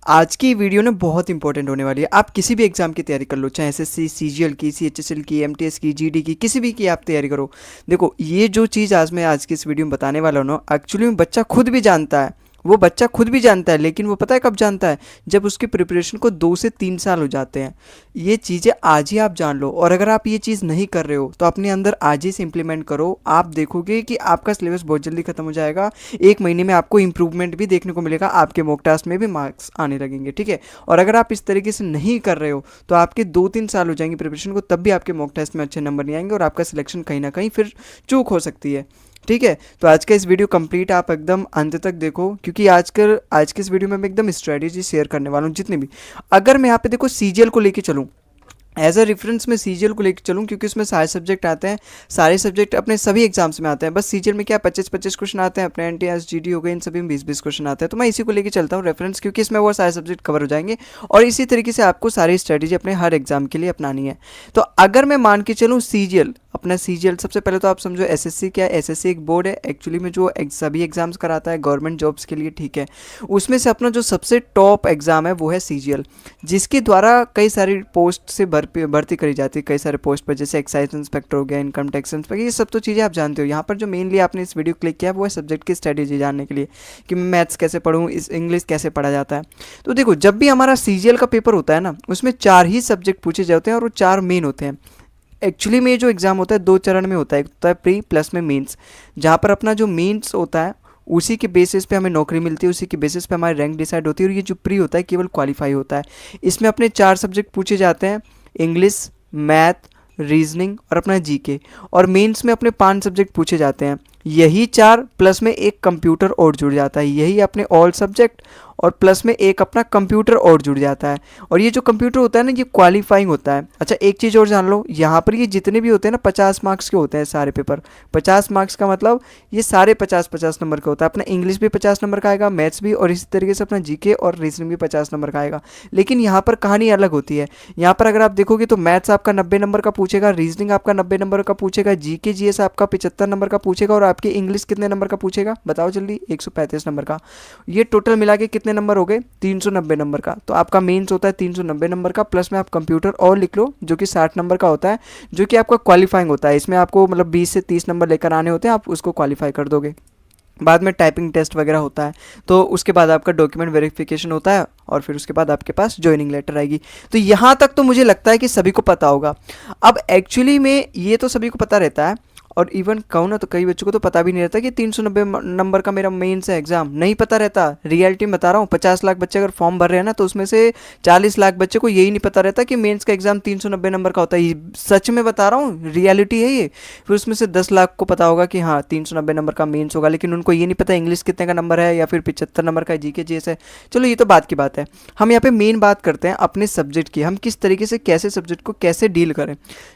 आज की वीडियो ना बहुत इंपॉर्टेंट होने वाली है। आप किसी भी एग्जाम की तैयारी कर लो, चाहे एसएससी, सीजीएल की, सीएचएसएल की, एमटीएस की, जीडी की, किसी भी की आप तैयारी करो। देखो, ये जो चीज़ आज की इस वीडियो में बताने वाला हूँ ना, एक्चुअली में बच्चा खुद भी जानता है। वो बच्चा खुद भी जानता है, लेकिन वो पता है कब जानता है? जब उसकी प्रिपरेशन को 2 से 3 साल हो जाते हैं। ये चीज़ें आज ही आप जान लो, और अगर आप ये चीज़ नहीं कर रहे हो तो अपने अंदर आज ही से इम्प्लीमेंट करो। आप देखोगे कि आपका सिलेबस बहुत जल्दी खत्म हो जाएगा। 1 महीने में आपको इंप्रूवमेंट भी देखने को मिलेगा, आपके मॉक टेस्ट में भी मार्क्स आने लगेंगे, ठीक है। और अगर आप इस तरीके से नहीं कर रहे हो तो आपके 2-3 साल हो जाएंगे प्रिपरेशन को, तब भी आपके मॉक टेस्ट में अच्छे नंबर नहीं आएंगे और आपका सिलेक्शन कहीं ना कहीं फिर चूक हो सकती है, ठीक है। तो आज का इस वीडियो कंप्लीट आप एकदम अंत तक देखो, क्योंकि आज के इस वीडियो में मैं एकदम स्ट्रेटेजी शेयर करने वाला हूँ जितनी भी। अगर मैं यहाँ पे देखो सीजीएल को लेके चलूँ, एज अ रेफरेंस में सीजीएल को लेकर चलूँ, क्योंकि उसमें सारे सब्जेक्ट आते हैं। सारे सब्जेक्ट अपने सभी एग्जाम्स में आते हैं, बस सीजीएल में क्या 25-25 क्वेश्चन आते हैं। अपने एनटीएस, जीडी हो गए, इन सभी में 20-20 क्वेश्चन आते हैं। तो मैं इसी को लेकर चलता हूँ रेफरेंस, क्योंकि इसमें वो सारे सब्जेक्ट कवर हो जाएंगे और इसी तरीके से आपको सारी स्ट्रेटेजी अपने हर एग्जाम के लिए अपनानी है। तो अगर मैं मान के चलूँ सीजीएल, अपना सीजीएल सबसे पहले तो आप समझो एसएससी क्या है। एसएससी एक बोर्ड है एक्चुअली में, जो सभी एग्जाम्स कराता है गवर्नमेंट जॉब्स के लिए, ठीक है। उसमें से अपना जो सबसे टॉप एग्जाम है वो है सीजीएल, जिसके द्वारा कई सारी पोस्ट से भर्ती करी जाती है, कई सारे पोस्ट पर, जैसे एक्साइज इंस्पेक्टर हो गया, इनकम टैक्स इंस्पेक्टर, ये सब तो चीज़ें आप जानते हो। यहाँ पर जो मेनली आपने इस वीडियो क्लिक किया है वो है सब्जेक्ट की स्ट्रेटेजी जानने के लिए, कि मैं मैथ्स कैसे पढ़ूँ, इस इंग्लिश कैसे पढ़ा जाता है। तो देखो, जब भी हमारा सीजीएल का पेपर होता है ना, उसमें 4 ही सब्जेक्ट पूछे जाते हैं और वो 4 मेन होते हैं। एक्चुअली में ये जो एग्ज़ाम होता है 2 चरण में होता है, एक होता है प्री, प्लस में मेंस। जहाँ पर अपना जो मेंस होता है उसी के बेसिस पे हमें नौकरी मिलती है, उसी के बेसिस पे हमारी रैंक डिसाइड होती है। और ये जो प्री होता है केवल क्वालिफाई होता है। इसमें अपने 4 सब्जेक्ट पूछे जाते हैं, इंग्लिश, मैथ, रीजनिंग और अपना जीके। और मेंस में अपने 5 सब्जेक्ट पूछे जाते हैं, यही 4 प्लस में एक कंप्यूटर और जुड़ जाता है, यही अपने ऑल सब्जेक्ट, और प्लस में एक अपना कंप्यूटर और जुड़ जाता है। और ये जो कंप्यूटर होता है ना, ये क्वालिफाइंग होता है। अच्छा, एक चीज़ और जान लो, यहाँ पर ये जितने भी होते हैं ना 50 मार्क्स के होते हैं सारे पेपर। 50 मार्क्स का मतलब ये सारे 50-50 नंबर का होता है। अपना इंग्लिश भी 50 नंबर का आएगा, मैथ्स भी, और इसी तरीके से अपना जीके और रीजनिंग भी 50 नंबर का आएगा। लेकिन यहाँ पर कहानी अलग होती है। यहाँ पर अगर आप देखोगे तो मैथ्स आपका 90 नंबर का पूछेगा, रीजनिंग आपका 90 नंबर का पूछेगा, जीके जीएस आपका 75 नंबर का पूछेगा, और आपकी इंग्लिश कितने नंबर का पूछेगा बताओ जल्दी? 135 नंबर का। ये टोटल मिला के कितने नंबर हो गए? 390 नंबर का। तो आपका मेंस होता है 390 नंबर का, प्लस में आप कंप्यूटर और लिख लो जो कि 60 नंबर का होता है, जो कि आपका क्वालिफाइंग होता है। इसमें आपको मतलब 20 से 30 नंबर लेकर आने होते हैं, आप उसको क्वालिफाई कर दोगे। बाद में टाइपिंग टेस्ट वगैरह होता है, तो उसके बाद आपका डॉक्यूमेंट वेरिफिकेशन होता है, और फिर उसके बाद आपके पास ज्वाइनिंग लेटर आएगी। तो यहाँ तक तो मुझे लगता है कि सभी को पता होगा। अब एक्चुअली में ये तो सभी को पता रहता है, और इवन कहूँ ना तो कई बच्चों को तो पता भी नहीं रहता कि 390 नंबर का मेरा मेंस है एग्जाम, नहीं पता रहता। रियलिटी में बता रहा हूँ, 50 लाख बच्चे अगर फॉर्म भर रहे हैं ना, तो उसमें से 40 लाख बच्चे को यही नहीं पता रहता कि मेंस का एग्जाम 390 नंबर का होता है। ये सच में बता रहा हूँ, रियलिटी है ये। फिर उसमें से 10 लाख को पता होगा कि हाँ 390 नंबर का मेंस होगा, लेकिन उनको ये नहीं पता इंग्लिश कितने का नंबर है, या फिर 75 नंबर का जीके जीएस है। चलो ये तो बात की बात है, हम यहाँ पे मेन बात करते हैं अपने सब्जेक्ट की, हम किस तरीके से कैसे सब्जेक्ट को कैसे डील करें।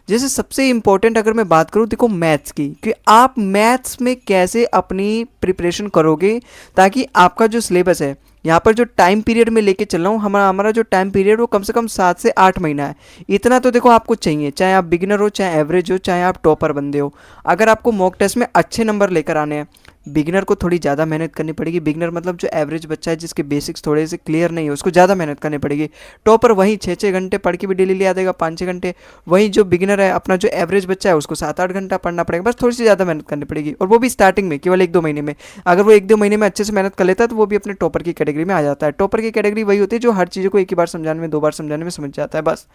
जैसे सबसे इंपॉर्टेंट अगर मैं बात करूँ देखो मैथ्स की, कि आप मैथ्स में कैसे अपनी प्रिपरेशन करोगे, ताकि आपका जो सिलेबस है, यहाँ पर जो टाइम पीरियड में लेके चल रहा हूँ, हमारा जो टाइम पीरियड वो कम से कम 7 से 8 महीना है। इतना तो देखो आपको चाहिए, चाहे आप बिगिनर हो, चाहे एवरेज हो, चाहे आप टॉपर बंदे हो। अगर आपको मॉक टेस्ट में अच्छे नंबर लेकर आने हैं, बिगिनर को थोड़ी ज़्यादा मेहनत करनी पड़ेगी। बिगिनर मतलब जो एवरेज बच्चा है, जिसके बेसिक्स थोड़े से क्लियर नहीं है, उसको ज़्यादा मेहनत करनी पड़ेगी। टॉपर वहीं 6-6 घंटे पढ़ के भी डेली ले आ देगा, 5-6 घंटे। वहीं जो बिगिनर है, अपना जो एवरेज बच्चा है, उसको 7-8 घंटा पढ़ना पड़ेगा, बस थोड़ी सी ज़्यादा मेहनत करनी पड़ेगी, और वो भी स्टार्टिंग में केवल 1-2 महीने में। अगर वो 1-2 महीने में अच्छे से मेहनत कर लेता है तो वो भी अपने टॉपर की कैटेगरी में आ जाता है। टॉपर की कैटेगरी वही होती है जो हर चीज़ को एक ही बार समझाने में, 2 बार समझाने में समझ जाता है, बस।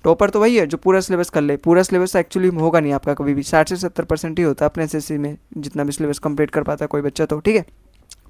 टॉपर तो वही है जो पूरा सिलेबस कर ले। पूरा सिलेबस एक्चुअली होगा नहीं आपका कभी भी, 60 से 70% ही होता है अपने एसएससी में, जितना भी सिलेबस कंप्लीट कर पाता है कोई बच्चा, तो ठीक है।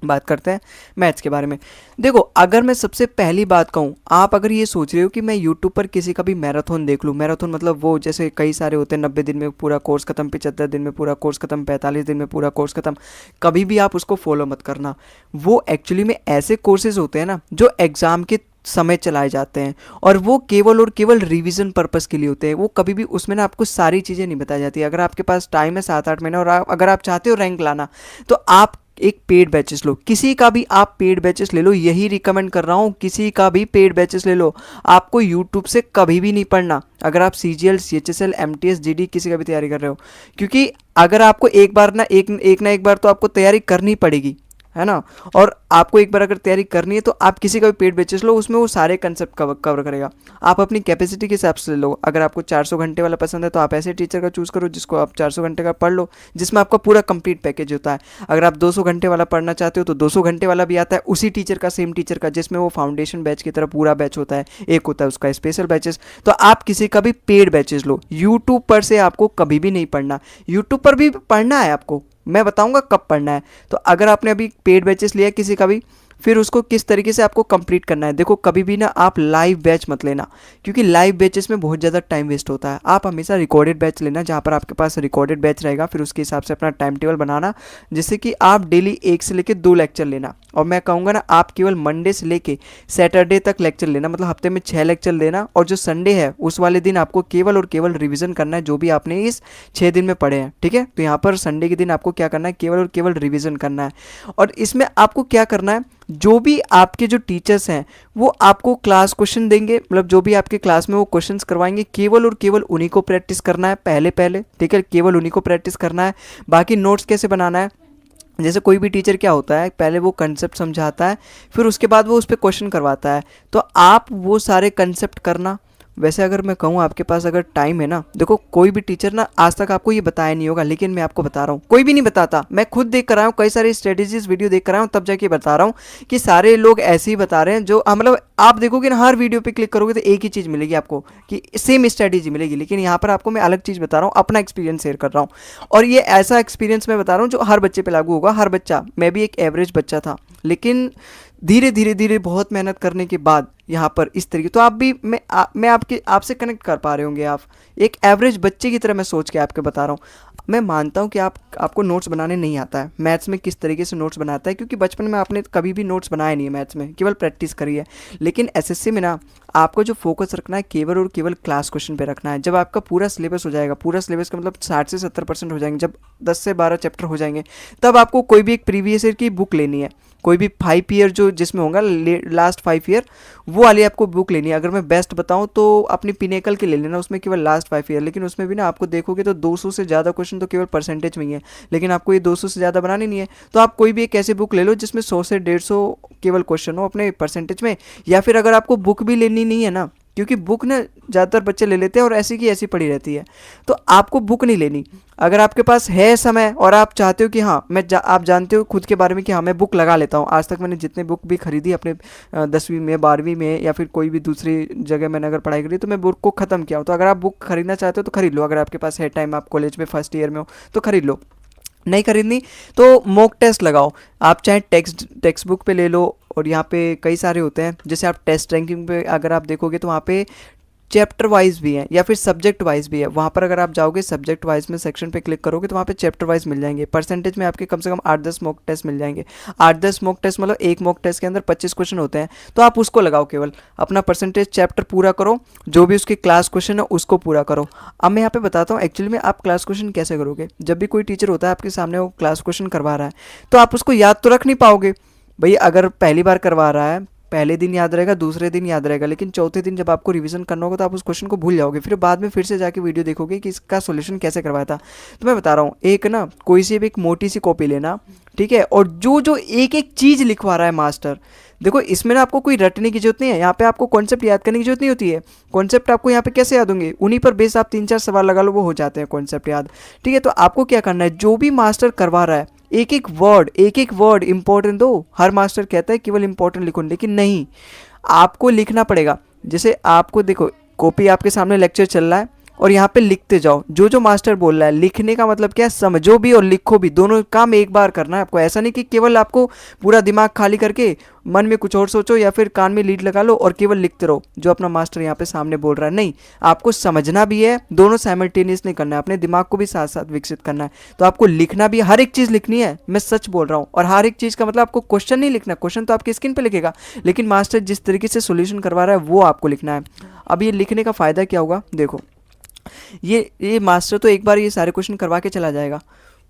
बात करते हैं मैथ्स के बारे में। देखो, अगर मैं सबसे पहली बात कहूँ, आप अगर ये सोच रहे हो कि मैं यूट्यूब पर किसी का भी मैराथन देख लूँ, मैराथन मतलब वो जैसे कई सारे होते हैं, 90 दिन में पूरा कोर्स खत्म, 75 दिन में पूरा कोर्स खत्म, 45 दिन में पूरा कोर्स खत्म, कभी भी आप उसको फॉलो मत करना। वो एक्चुअली में ऐसे कोर्सेज होते हैं ना जो एग्ज़ाम के समय चलाए जाते हैं, और वो केवल और केवल रिवीजन पर्पस के लिए होते हैं। वो कभी भी उसमें ना आपको सारी चीज़ें नहीं बताई जाती। अगर आपके पास टाइम है 7-8 महीने, और अगर आप चाहते हो रैंक लाना, तो आप एक पेड बैचेस लो, किसी का भी आप पेड बैचेस ले लो, यही रिकमेंड कर रहा हूँ, किसी का भी पेड बैचेस ले लो। आपको यूट्यूब से कभी भी नहीं पढ़ना, अगर आप सीजीएल, सीएचएसएल, एमटीएस, जीडी किसी का भी तैयारी कर रहे हो, क्योंकि अगर आपको एक बार ना एक बार तो आपको तैयारी करनी पड़ेगी, है ना। और आपको एक बार अगर तैयारी करनी है तो आप किसी का भी पेड बैचेस लो, उसमें वो सारे कंसेप्ट कवर करेगा। आप अपनी कैपेसिटी के हिसाब से लो, अगर आपको 400 घंटे वाला पसंद है तो आप ऐसे टीचर का चूज़ करो जिसको आप 400 घंटे का पढ़ लो, जिसमें आपका पूरा कंप्लीट पैकेज होता है। अगर आप 200 घंटे वाला पढ़ना चाहते हो तो 200 घंटे वाला भी आता है उसी टीचर का, सेम टीचर का, जिसमें वो फाउंडेशन बैच की तरह पूरा बैच होता है। एक होता है उसका स्पेशल बैचेस। तो आप किसी का भी पेड बैचेस लो, यूट्यूब पर से आपको कभी भी नहीं पढ़ना। यूट्यूब पर भी पढ़ना है आपको, मैं बताऊंगा कब पढ़ना है। तो अगर आपने अभी पेड बैचेस लिया किसी का भी, फिर उसको किस तरीके से आपको कंप्लीट करना है। देखो कभी भी ना आप लाइव बैच मत लेना, क्योंकि लाइव बैचेस में बहुत ज़्यादा टाइम वेस्ट होता है। आप हमेशा रिकॉर्डेड बैच लेना, जहाँ पर आपके पास रिकॉर्डेड बैच रहेगा, फिर उसके हिसाब से अपना टाइम टेबल बनाना, जिससे कि आप डेली 1 से लेकर 2 लेक्चर लेना। और मैं कहूँगा ना, आप केवल मंडे से लेके सैटरडे तक लेक्चर लेना, मतलब हफ्ते में 6 लेक्चर लेना। और जो संडे है उस वाले दिन आपको केवल और केवल रिवीजन करना है जो भी आपने इस 6 दिन में पढ़े हैं, ठीक है। तो यहाँ पर संडे के दिन आपको क्या करना है, केवल और केवल रिवीजन करना है। और इसमें आपको क्या करना है, जो भी आपके जो टीचर्स हैं वो आपको क्लास क्वेश्चन देंगे, मतलब जो भी आपके क्लास में वो क्वेश्चंस करवाएंगे, केवल और केवल उन्हीं को प्रैक्टिस करना है पहले पहले, ठीक है। केवल उन्हीं को प्रैक्टिस करना है। बाकी नोट्स कैसे बनाना है, जैसे कोई भी टीचर क्या होता है, पहले वो कंसेप्ट समझाता है, फिर उसके बाद वो उस पर क्वेश्चन करवाता है। तो आप वो सारे कंसेप्ट करना। वैसे अगर मैं कहूँ आपके पास अगर टाइम है ना, देखो कोई भी टीचर ना आज तक आपको ये बताया नहीं होगा, लेकिन मैं आपको बता रहा हूँ, कोई भी नहीं बताता। मैं खुद देख कर आया हूँ, कई सारे स्ट्रेटेजीज वीडियो देख कर आया हूँ, तब जाके बता रहा हूँ कि सारे लोग ऐसे ही बता रहे हैं। जो मतलब आप देखोगे ना, हर वीडियो पे क्लिक करोगे तो एक ही चीज़ मिलेगी आपको, कि सेम स्ट्रेटेजी मिलेगी। लेकिन यहाँ पर आपको मैं अलग चीज़ बता रहा हूँ, अपना एक्सपीरियंस शेयर कर रहा हूँ। और ये ऐसा एक्सपीरियंस मैं बता रहा हूँ जो हर बच्चे पे लागू होगा। हर बच्चा, मैं भी एक एवरेज बच्चा था, लेकिन धीरे धीरे धीरे बहुत मेहनत करने के बाद यहाँ पर इस तरीके, तो आप भी मैं आपसे कनेक्ट कर पा रहे होंगे। आप एक एवरेज बच्चे की तरह मैं सोच के आपको बता रहा हूँ। मैं मानता हूँ कि आपको नोट्स बनाने नहीं आता है, मैथ्स में किस तरीके से नोट्स बनाता है, क्योंकि बचपन में आपने कभी भी नोट्स बनाया नहीं है मैथ्स में, केवल प्रैक्टिस करी है। लेकिन एसएससी में ना आपको जो फोकस रखना है केवल और केवल क्लास क्वेश्चन पे रखना है। जब आपका पूरा सिलेबस हो जाएगा, पूरा सिलेबस का मतलब 60 से 70% हो जाएंगे, जब 10 से 12 चैप्टर हो जाएंगे, तब आपको कोई भी एक प्रीवियस ईयर की बुक लेनी है। कोई भी 5 ईयर जो जिसमें होगा लास्ट 5 ईयर, वो वाली आपको बुक लेनी है। अगर मैं बेस्ट बताऊं तो अपनी पिनेकल के ले लेना, उसमें केवल लास्ट 5 ईयर। लेकिन उसमें भी ना आपको देखोगे तो 200 से ज़्यादा क्वेश्चन तो केवल परसेंटेज में ही है, लेकिन आपको ये 200 से ज़्यादा बनानी नहीं है। तो आप कोई भी एक ऐसी बुक ले लो जिसमें 100 से 150 केवल क्वेश्चन हो अपने परसेंटेज में। या फिर अगर आपको बुक भी लेनी नहीं है ना, क्योंकि बुक ना ज़्यादातर बच्चे ले लेते हैं और ऐसी की ऐसी पड़ी रहती है, तो आपको बुक नहीं लेनी। अगर आपके पास है समय और आप चाहते हो कि हाँ आप जानते हो खुद के बारे में कि हाँ मैं बुक लगा लेता हूँ। आज तक मैंने जितने बुक भी खरीदी अपने 10वीं में, 12वीं में, या फिर कोई भी दूसरी जगह मैंने अगर पढ़ाई करी, तो मैं बुक को ख़त्म किया हूँ। तो अगर आप बुक खरीदना चाहते हो तो खरीद लो, अगर आपके पास है टाइम, आप कॉलेज में फर्स्ट ईयर में हो तो खरीद लो। नहीं खरीदनी तो मॉक टेस्ट लगाओ। आप चाहे टेक्स्ट बुक पे ले लो, और यहाँ पे कई सारे होते हैं। जैसे आप टेस्ट रैंकिंग पे अगर आप देखोगे तो वहाँ पे चैप्टर वाइज भी है या फिर सब्जेक्ट वाइज भी है। वहाँ पर अगर आप जाओगे सब्जेक्ट वाइज में सेक्शन पे क्लिक करोगे तो वहाँ पे चैप्टर वाइज मिल जाएंगे। परसेंटेज में आपके कम से कम 8-10 मॉक टेस्ट मिल जाएंगे। 8-10 मॉक टेस्ट मतलब एक मॉक टेस्ट के अंदर 25 क्वेश्चन होते हैं, तो आप उसको लगाओ, केवल अपना परसेंटेज चैप्टर पूरा करो, जो भी उसके क्लास क्वेश्चन है उसको पूरा करो। अब मैं यहाँ पे बताता हूँ एक्चुअली में आप क्लास क्वेश्चन कैसे करोगे। जब भी कोई टीचर होता है आपके सामने, वो क्लास क्वेश्चन करवा रहा है, तो आप उसको याद तो रख नहीं पाओगे भाई। अगर पहली बार करवा रहा है, पहले दिन याद रहेगा, दूसरे दिन याद रहेगा, लेकिन चौथे दिन जब आपको रिवीजन करना होगा तो आप उस क्वेश्चन को भूल जाओगे। फिर बाद में फिर से जाके वीडियो देखोगे कि इसका सॉल्यूशन कैसे करवाया था। तो मैं बता रहा हूँ, एक ना कोई सी भी एक मोटी सी कॉपी लेना, ठीक है। और जो जो एक एक चीज़ लिखवा रहा है मास्टर, देखो इसमें ना आपको कोई रटने की जरूरत नहीं है। यहाँ पे आपको कॉन्सेप्ट याद करने की जरूरत नहीं होती है। कॉन्सेप्ट आपको यहाँ पे कैसे याद होंगे, उन्हीं पर बेस आप 3-4 सवाल लगा लो, वो हो जाते हैं कॉन्सेप्ट याद, ठीक है। तो आपको क्या करना है, जो भी मास्टर करवा रहा है एक एक वर्ड इंपॉर्टेंट दो। हर मास्टर कहता है केवल इंपॉर्टेंट लिखो, लेकिन नहीं, आपको लिखना पड़ेगा। जैसे आपको देखो, कॉपी आपके सामने लेक्चर चल रहा है और यहाँ पे लिखते जाओ जो जो मास्टर बोल रहा है। लिखने का मतलब क्या है, समझो भी और लिखो भी, दोनों काम एक बार करना है आपको। ऐसा नहीं कि केवल आपको पूरा दिमाग खाली करके मन में कुछ और सोचो या फिर कान में लीड लगा लो और केवल लिखते रहो जो अपना मास्टर यहाँ पे सामने बोल रहा है। नहीं, आपको समझना भी है, दोनों साइमल्टेनियस नहीं करना है, अपने दिमाग को भी साथ साथ विकसित करना है। तो आपको लिखना भी, हर एक चीज़ लिखनी है, मैं सच बोल रहा हूँ। और हर एक चीज़ का मतलब आपको क्वेश्चन नहीं लिखना, क्वेश्चन तो आपकी स्क्रीन पर लिखेगा, लेकिन मास्टर जिस तरीके से सोल्यूशन करवा रहा है वो आपको लिखना है। अब ये लिखने का फ़ायदा क्या होगा, देखो ये मास्टर तो एक बार ये सारे क्वेश्चन करवा के चला जाएगा,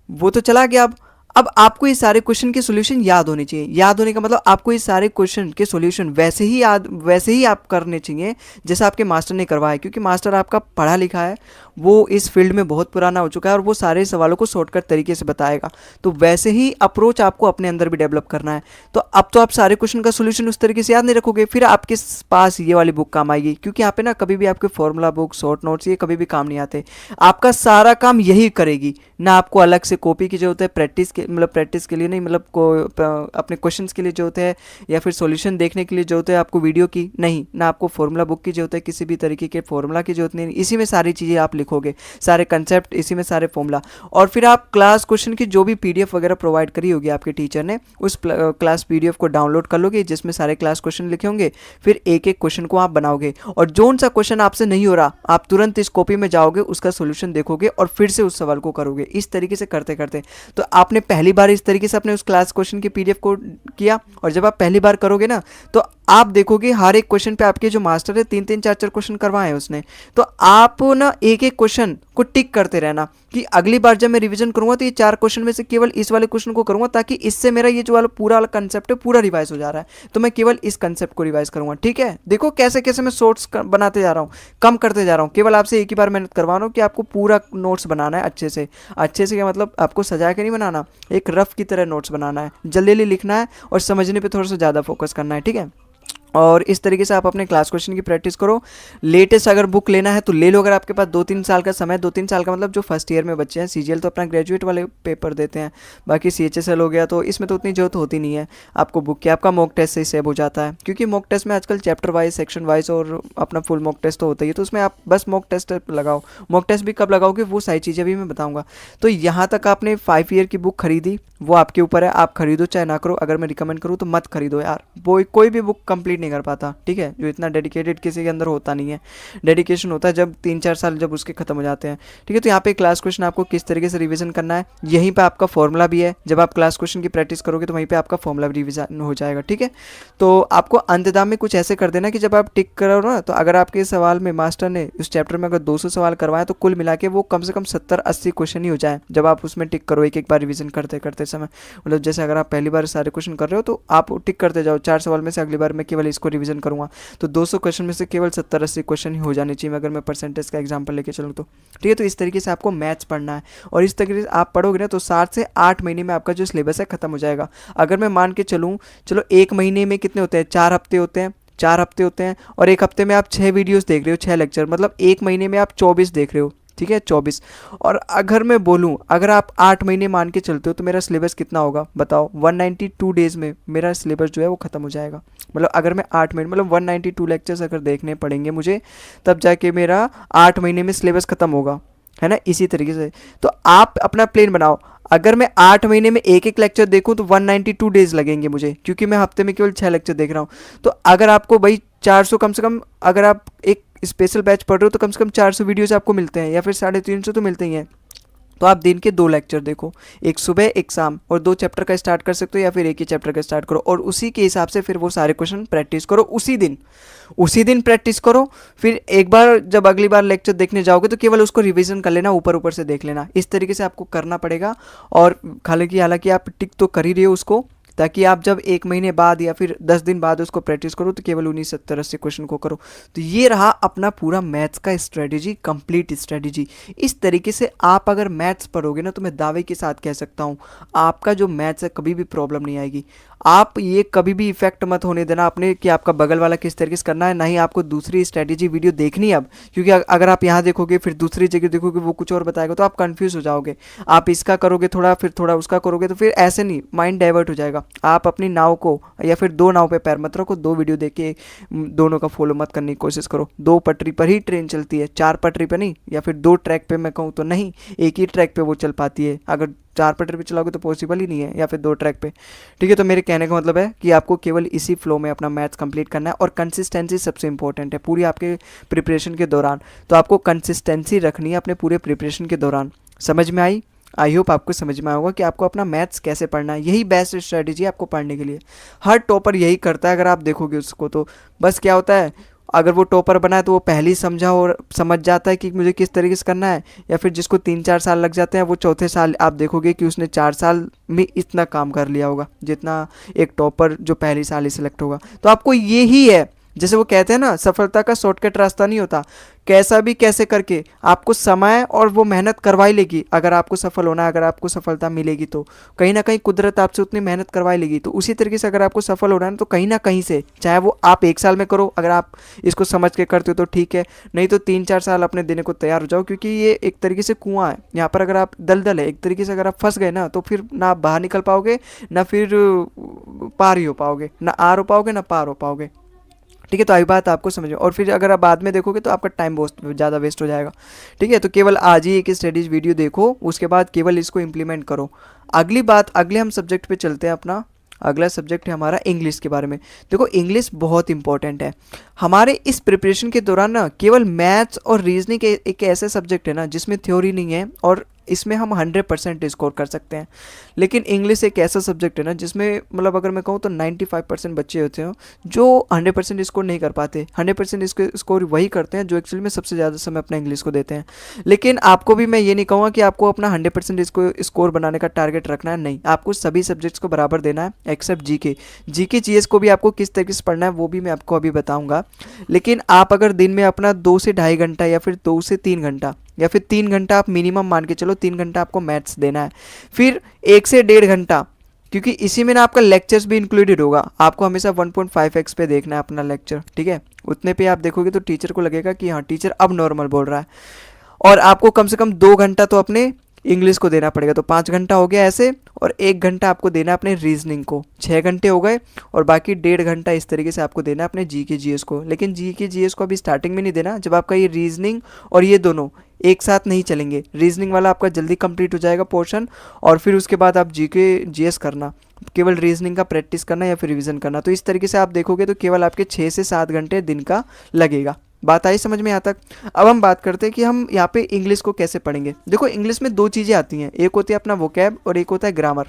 वो तो चला गया। अब आपको ये सारे क्वेश्चन के सॉल्यूशन याद होने चाहिए। याद होने का मतलब आपको ये सारे क्वेश्चन के सॉल्यूशन वैसे ही आप करने चाहिए जैसा आपके मास्टर ने करवाया, क्योंकि मास्टर आपका पढ़ा लिखा है, वो इस फील्ड में बहुत पुराना हो चुका है और वो सारे सवालों को शॉर्टकट तरीके से बताएगा। तो वैसे ही अप्रोच आपको अपने अंदर भी डेवलप करना है। तो अब तो आप सारे क्वेश्चन का सोल्यूशन उस तरीके से याद नहीं रखोगे, फिर आपके पास ये वाली बुक काम आएगी, क्योंकि यहाँ पे ना कभी भी आपके फॉर्मूला बुक, शॉर्ट नोट्स, ये कभी भी काम नहीं आते। आपका सारा काम यही करेगी, ना आपको अलग से कॉपी की जरूरत है प्रैक्टिस के, मतलब प्रैक्टिस के लिए नहीं, मतलब अपने क्वेश्चंस के लिए जरूरत है या फिर सॉल्यूशन देखने के लिए जरूरत है आपको वीडियो की, नहीं, ना आपको फॉर्मूला बुक की जरूरत है, किसी भी तरीके के फॉर्मूला की जरूरत नहीं। इसी में सारी चीज़ें आप लिखोगे, सारे कंसेप्ट इसी में, सारे फॉर्मूला। और फिर आप क्लास क्वेश्चन की जो भी पीडीएफ वगैरह प्रोवाइड करी होगी आपके टीचर ने, उस क्लास पीडीएफ को डाउनलोड कर लोगे जिसमें सारे क्लास क्वेश्चन लिखे होंगे। फिर एक एक क्वेश्चन को आप बनाओगे और जोन सा क्वेश्चन आपसे नहीं हो रहा, आप तुरंत इस कॉपी में जाओगे, उसका सोल्यूशन देखोगे और फिर से उस सवाल को करोगे। इस तरीके से करते करते तो आपने पहली बार इस तरीके से अपने उस क्लास क्वेश्चन की पीडीएफ को किया, और जब आप पहली बार करोगे ना तो आप देखोगे हर एक क्वेश्चन पे आपके जो मास्टर है 3-3 4-4 क्वेश्चन करवाए हैं उसने। तो आप ना एक एक क्वेश्चन को टिक करते रहना कि अगली बार जब मैं रिवीजन करूंगा तो ये 4 क्वेश्चन में से केवल इस वाले क्वेश्चन को करूंगा, ताकि इससे मेरा ये जो वाला पूरा कंसेप्ट है पूरा रिवाइज हो जा रहा है, तो मैं केवल इस कंसेप्ट को रिवाइज करूंगा। ठीक है, देखो कैसे कैसे मैं शॉर्ट्स बनाते जा रहा हूँ, कम करते जा रहा हूँ। केवल आपसे एक ही बार मेहनत करवा रहा हूँ कि आपको पूरा नोट्स बनाना है अच्छे से। अच्छे से क्या मतलब, आपको सजा के नहीं बनाना, एक रफ की तरह नोट्स बनाना है, जल्दी जल्दी लिखना है और समझने पे थोड़ा सा ज़्यादा फोकस करना है। ठीक है, और इस तरीके से आप अपने क्लास क्वेश्चन की प्रैक्टिस करो। लेटेस्ट अगर बुक लेना है तो ले लो, अगर आपके पास 2-3 साल का समय, 2-3 साल का मतलब जो फर्स्ट ईयर में बच्चे हैं, सीजीएल तो अपना ग्रेजुएट वाले पेपर देते हैं, बाकी सीएचएसएल हो गया तो इसमें तो उतनी जरूरत होती नहीं है आपको बुक की, आपका मॉक टेस्ट से सेव हो जाता है, क्योंकि मॉक टेस्ट में आजकल चैप्टर वाइज, सेक्शन वाइज और अपना फुल मॉक टेस्ट तो होता ही है, तो उसमें आप बस मॉक टेस्ट लगाओ। मॉक टेस्ट भी कब लगाओगे वो सारी चीज़ें भी मैं बताऊँगा। तो यहाँ तक आपने 5 ईयर की बुक खरीदी, वो आपके ऊपर है, आप खरीदो चाहे ना करो। अगर मैं रिकमेंड करूँ तो मत खरीदो यार, वो कोई भी बुक कंप्लीट नहीं कर पाता। ठीक है, जो इतना डेडिकेटेड किसी के अंदर होता नहीं है, डेडिकेशन होता है जब 3-4 साल जब उसके खत्म हो जाते हैं। ठीक है, तो यहाँ पे क्लास क्वेश्चन आपको किस तरीके से रिवीजन करना है, यहीं पे आपका फॉर्मूला भी है। जब आप क्लास क्वेश्चन की प्रैक्टिस करोगे तो वहीं पे आपका फॉर्मूला भी रिवीजन हो जाएगा। ठीक है, तो आपको अंतदाम में कुछ ऐसे कर देना कि जब आप टिक करो ना, तो अगर आपके सवाल में मास्टर ने उस चैप्टर में अगर 200 सवाल करवाए तो कुल मिला के वो कम से कम 70-80 क्वेश्चन ही हो जाए जब आप उसमें टिक करो एक एक बार रिवीजन करते करते समय। मतलब जैसे अगर आप पहली बार सारे क्वेश्चन कर रहे हो तो आप टिक करते जाओ, 4 सवाल में से अगली बार मैं केवल इसको रिवीजन करूंगा, तो 200 क्वेश्चन में से केवल 70-80 क्वेश्चन ही हो जाने चाहिए, अगर मैं परसेंटेज का एग्जांपल लेके चलूँ तो। ठीक है, तो इस तरीके से आपको मैथ्स पढ़ना है, और इस तरीके से आप पढ़ोगे ना तो 7 से 8 महीने में आपका जो सिलेबस है खत्म हो जाएगा। अगर मैं मान के चलूँ, चलो 1 महीने में कितने होते हैं, 4 हफ्ते होते हैं, 4 हफ्ते होते हैं, और 1 हफ्ते में आप 6 वीडियोस देख रहे हो, 6 लेक्चर, मतलब 1 महीने में आप 24 देख रहे हो। ठीक है, 24। और अगर मैं बोलूं, अगर आप 8 महीने मान के चलते हो तो मेरा सिलेबस कितना होगा बताओ, 192 डेज में मेरा सिलेबस जो है वो खत्म हो जाएगा। मतलब अगर मैं 8 महीने, मतलब 192 लेक्चर्स अगर देखने पड़ेंगे मुझे, तब जाके मेरा 8 महीने में सिलेबस खत्म होगा, है ना। इसी तरीके से तो आप अपना प्लान बनाओ। अगर मैं 8 महीने में एक एक लेक्चर देखूं तो 192 डेज लगेंगे मुझे, क्योंकि मैं हफ्ते में केवल 6 लेक्चर देख रहा हूं। तो अगर आपको भाई 400 कम से कम, अगर आप एक स्पेशल बैच पढ़ रहे हो तो कम से कम 400 वीडियोस आपको मिलते हैं, या फिर 350 तो मिलते ही हैं। तो आप दिन के 2 लेक्चर देखो, एक सुबह एक शाम, और 2 चैप्टर का स्टार्ट कर सकते हो या फिर एक ही चैप्टर का स्टार्ट करो, और उसी के हिसाब से फिर वो सारे क्वेश्चन प्रैक्टिस करो उसी दिन प्रैक्टिस करो। फिर एक बार जब अगली बार लेक्चर देखने जाओगे तो केवल उसको रिवीजन कर लेना, ऊपर ऊपर से देख लेना। इस तरीके से आपको करना पड़ेगा। और हालांकि आप टिक तो कर ही रहे हो उसको, ताकि आप जब 1 महीने बाद या फिर 10 दिन बाद उसको प्रैक्टिस करो तो केवल उन्हीं 70-80 क्वेश्चन को करो। तो ये रहा अपना पूरा मैथ्स का स्ट्रेटेजी, कंप्लीट स्ट्रेटेजी। इस तरीके से आप अगर मैथ्स पढ़ोगे ना तो मैं दावे के साथ कह सकता हूँ आपका जो मैथ्स है कभी भी प्रॉब्लम नहीं आएगी। आप ये कभी भी इफेक्ट मत होने देना अपने कि आपका बगल वाला किस तरीके से करना है, ना ही आपको दूसरी स्ट्रेटेजी वीडियो देखनी है अब, क्योंकि अगर आप यहाँ देखोगे फिर दूसरी जगह देखोगे वो कुछ और बताएगा तो आप कंफ्यूज हो जाओगे। आप इसका करोगे थोड़ा, फिर थोड़ा उसका करोगे, तो फिर ऐसे नहीं, माइंड डाइवर्ट हो जाएगा। आप अपनी नाव को, या फिर 2 नाव पे पैर मत रखो, 2 वीडियो देख के दोनों का फॉलो मत करने की कोशिश करो। 2 पटरी पर ही ट्रेन चलती है, 4 पटरी पर नहीं, या फिर 2 ट्रैक पे मैं कहूँ तो नहीं, एक ही ट्रैक पे वो चल पाती है। अगर 4 पटरी पे चलाओगे तो पॉसिबल ही नहीं है, या फिर 2 ट्रैक पे। ठीक है, तो मेरे कहने का मतलब है कि आपको केवल इसी फ्लो में अपना मैथ्स कंप्लीट करना है, और कंसिस्टेंसी सबसे इंपॉर्टेंट है पूरी आपके प्रिपरेशन के दौरान। तो आपको कंसिस्टेंसी रखनी है अपने पूरे प्रिपरेशन के दौरान। समझ में आई होप आपको समझ में आया होगा कि आपको अपना मैथ्स कैसे पढ़ना है। यही बेस्ट स्ट्रेटेजी है आपको पढ़ने के लिए। हर टॉपर यही करता है, अगर आप देखोगे उसको तो बस क्या होता है, अगर वो टॉपर बना है तो वो पहले ही समझा और समझ जाता है कि मुझे किस तरीके से करना है। या फिर जिसको 3-4 साल लग जाते हैं, वो चौथे साल आप देखोगे कि उसने 4 साल में इतना काम कर लिया होगा जितना एक टॉपर जो पहले साल ही सिलेक्ट होगा। तो आपको यही है, जैसे वो कहते हैं ना, सफलता का शॉर्टकट रास्ता नहीं होता, कैसा भी कैसे करके आपको समय और वो मेहनत करवा ही लेगी। अगर आपको सफल होना है, अगर आपको सफलता मिलेगी तो कहीं ना कहीं कुदरत आपसे उतनी मेहनत करवाई लेगी। तो उसी तरीके से अगर आपको सफल होना है तो कहीं ना कहीं से, चाहे वो आप 1 साल में करो, अगर आप इसको समझ के करते हो तो ठीक है, नहीं तो 3-4 साल अपने देने को तैयार हो जाओ, क्योंकि ये एक तरीके से कुआं है। यहाँ पर अगर आप दलदल है एक तरीके से, अगर आप फंस गए ना तो फिर ना आप बाहर निकल पाओगे, ना फिर पार ही हो पाओगे, ना आर हो पाओगे ना पार हो पाओगे। ठीक है, तो आई बात आपको समझ में। और फिर अगर आप बाद में देखोगे तो आपका टाइम बहुत ज़्यादा वेस्ट हो जाएगा। ठीक है, तो केवल आज ही एक स्टडीज़ वीडियो देखो, उसके बाद केवल इसको इम्प्लीमेंट करो। अगली बात, अगले हम सब्जेक्ट पे चलते हैं। अपना अगला सब्जेक्ट है हमारा इंग्लिश के बारे में। देखो इंग्लिश बहुत इंपॉर्टेंट है हमारे इस प्रिपरेशन के दौरान ना। केवल मैथ्स और रीजनिंग एक ऐसे सब्जेक्ट है ना जिसमें थ्योरी नहीं है और इसमें हम 100% स्कोर कर सकते हैं। लेकिन इंग्लिश एक ऐसा सब्जेक्ट है ना जिसमें मतलब अगर मैं कहूँ तो 95% बच्चे होते हैं जो 100% स्कोर नहीं कर पाते। 100% स्कोर वही करते हैं जो एक्चुअली में सबसे ज़्यादा समय अपना इंग्लिश को देते हैं। लेकिन आपको भी मैं ये नहीं कहूँगा कि आपको अपना 100% स्कोर बनाने का टारगेट रखना है, नहीं, आपको सभी सब्जेक्ट्स को बराबर देना है एक्सेप्ट जीके। जीके जीएस को भी आपको किस तरीके से पढ़ना है वो भी मैं आपको अभी बताऊँगा। लेकिन आप अगर दिन में अपना 2 से ढाई घंटा या फिर 2 से 3 घंटा या फिर 3 घंटा आप मिनिमम मान के चलो, 3 घंटा आपको मैथ्स देना है, फिर 1 से 1.5 घंटा, क्योंकि इसी में ना आपका लेक्चर्स भी इंक्लूडेड होगा, आपको हमेशा 1.5x पे देखना है अपना लेक्चर। ठीक है, उतने पे आप देखोगे तो टीचर को लगेगा कि हाँ टीचर अब नॉर्मल बोल रहा है। और आपको कम से कम 2 घंटा तो अपने इंग्लिश को देना पड़ेगा, तो 5 घंटा हो गया ऐसे, और 1 घंटा आपको देना है अपने रीजनिंग को, 6 घंटे हो गए, और बाकी 1.5 घंटा इस तरीके से आपको देना है अपने जीके जीएस को। लेकिन जीके जीएस को अभी स्टार्टिंग में नहीं देना, जब आपका ये रीजनिंग और ये दोनों एक साथ नहीं चलेंगे। रीजनिंग वाला आपका जल्दी कंप्लीट हो जाएगा पोर्शन, और फिर उसके बाद आप जीके जीएस करना, केवल रीजनिंग का प्रैक्टिस करना या फिर रिवीजन करना। तो इस तरीके से आप देखोगे तो केवल आपके 6 से 7 घंटे दिन का लगेगा। बात आई समझ में यहाँ तक। अब हम बात करते हैं कि हम यहाँ पे इंग्लिश को कैसे पढ़ेंगे। देखो इंग्लिश में 2 चीज़ें आती हैं, एक होती है अपना वोकैब और एक होता है ग्रामर।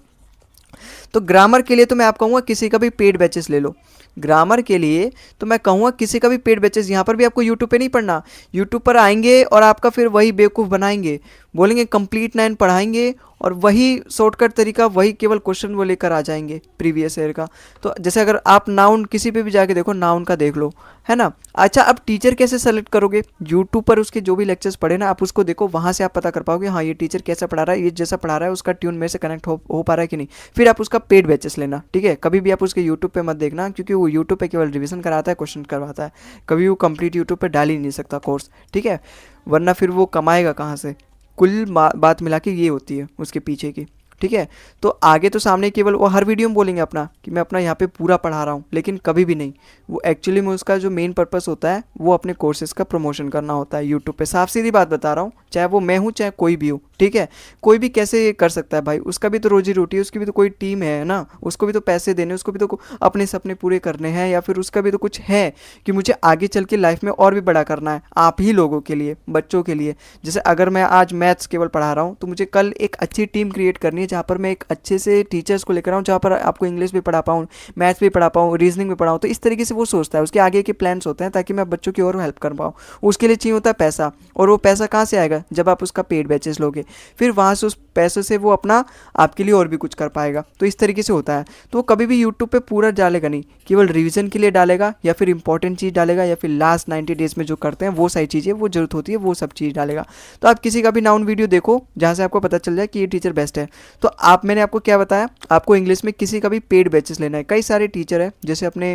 तो ग्रामर के लिए तो मैं आपको कहूँगा किसी का भी पेड बैचेस ले लो। ग्रामर के लिए तो मैं कहूँगा किसी का भी पेड बैचेस, यहाँ पर भी आपको यूट्यूब पे नहीं पढ़ना। यूट्यूब पर आएंगे और आपका फिर वही बेवकूफ़ बनाएंगे, बोलेंगे कंप्लीट 9 पढ़ाएंगे और वही शॉर्टकट तरीका, वही केवल क्वेश्चन वो लेकर आ जाएंगे प्रीवियस ईयर का। तो जैसे अगर आप नाउन किसी पे भी जाके देखो, नाउन का देख लो, है ना। अच्छा, अब टीचर कैसे सेलेक्ट करोगे? यूट्यूब पर उसके जो भी लेक्चर्स पढ़े ना आप उसको देखो, वहाँ से आप पता कर पाओगे हाँ ये टीचर कैसा पढ़ा रहा है, ये जैसा पढ़ा रहा है उसका ट्यून मेरे से कनेक्ट हो पा रहा है कि नहीं। फिर आप उसका पेड बैचेस लेना। ठीक है, कभी भी आप उसके यूट्यूब पे मत देखना, क्योंकि वो यूट्यूब पे केवल रिवीजन कराता है, क्वेश्चन करवाता है, कभी वो कंप्लीट यूट्यूब पे डाल ही नहीं सकता कोर्स। ठीक है, वरना फिर वो कमाएगा कहाँ से। कुल बात मिला के ये होती है उसके पीछे की। ठीक है, तो आगे तो सामने केवल वो हर वीडियो में बोलेंगे अपना कि मैं अपना यहाँ पे पूरा पढ़ा रहा हूँ, लेकिन कभी भी नहीं। वो एक्चुअली में उसका जो मेन पर्पस होता है वो अपने कोर्सेज का प्रमोशन करना होता है यूट्यूब पे। साफ सीधी बात बता रहा हूँ, चाहे वो मैं हूँ चाहे कोई भी हो। ठीक है, कोई भी कैसे कर सकता है भाई, उसका भी तो रोजी रोटी है, उसकी भी तो कोई टीम है ना, उसको भी तो पैसे देने, उसको भी तो अपने सपने पूरे करने हैं, या फिर उसका भी तो कुछ है कि मुझे आगे चल के लाइफ में और भी बड़ा करना है आप ही लोगों के लिए, बच्चों के लिए। जैसे अगर मैं आज मैथ्स केवल पढ़ा रहा हूँ तो मुझे कल एक अच्छी टीम क्रिएट करनी है जहाँ पर मैं एक अच्छे से टीचर्स को लेकर आऊँ, जहाँ पर आपको इंग्लिश भी पढ़ा पाऊँ, मैथ्स भी पढ़ा पाऊँ, रीजनिंग भी पढ़ाऊँ। तो इस तरीके से वो सोचता है, उसके आगे के प्लान्स होते हैं ताकि मैं बच्चों की और हेल्प कर पाऊँ। उसके लिए चाहिए होता है पैसा, और वो पैसा कहाँ से आएगा? जब आप उसका पेड बैचेस लोगे, फिर वहाँ से उस पैसों से वो अपना आपके लिए और भी कुछ कर पाएगा। तो इस तरीके से होता है। तो वो कभी भी यूट्यूब पे पूरा डालेगा नहीं, केवल रिवीजन के लिए डालेगा, या फिर इंपॉर्टेंट चीज़ डालेगा, या फिर लास्ट 90 डेज में जो करते हैं वो सारी चीज़ें वो जरूरत होती है वो सब चीज़ डालेगा। तो आप किसी का भी नाउन वीडियो देखो जहाँ से आपको पता चल जाए कि ये टीचर बेस्ट है। तो मैंने आपको क्या बताया, आपको इंग्लिश में किसी का भी पेड बैचेस लेना है। कई सारे टीचर है, जैसे अपने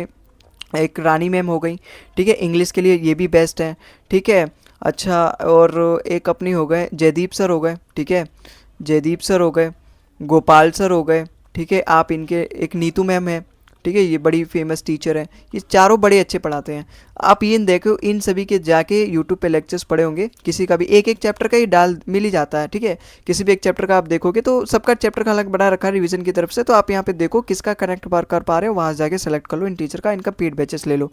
एक रानी मैम हो गई, ठीक है, इंग्लिश के लिए ये भी बेस्ट है। ठीक है, अच्छा, और एक अपनी हो गए जयदीप सर हो गए। ठीक है, जयदीप सर हो गए, गोपाल सर हो गए। ठीक है, आप इनके एक नीतू मैम है। ठीक है, ये बड़ी फेमस टीचर है, ये चारों बड़े अच्छे पढ़ाते हैं। आप ये देखो, इन सभी के जाके यूट्यूब पे लेक्चर्स पढ़े होंगे, किसी का भी एक एक चैप्टर का ही डाल मिल ही जाता है। ठीक है, किसी भी एक चैप्टर का आप देखोगे तो सबका चैप्टर का अलग बना रखा है रिवीजन की तरफ से। तो आप यहाँ पे देखो किसका कनेक्ट कर पा रहे हो, वहाँ जाके सेलेक्ट कर लो इन टीचर का, इनका पेड बैचेस ले लो।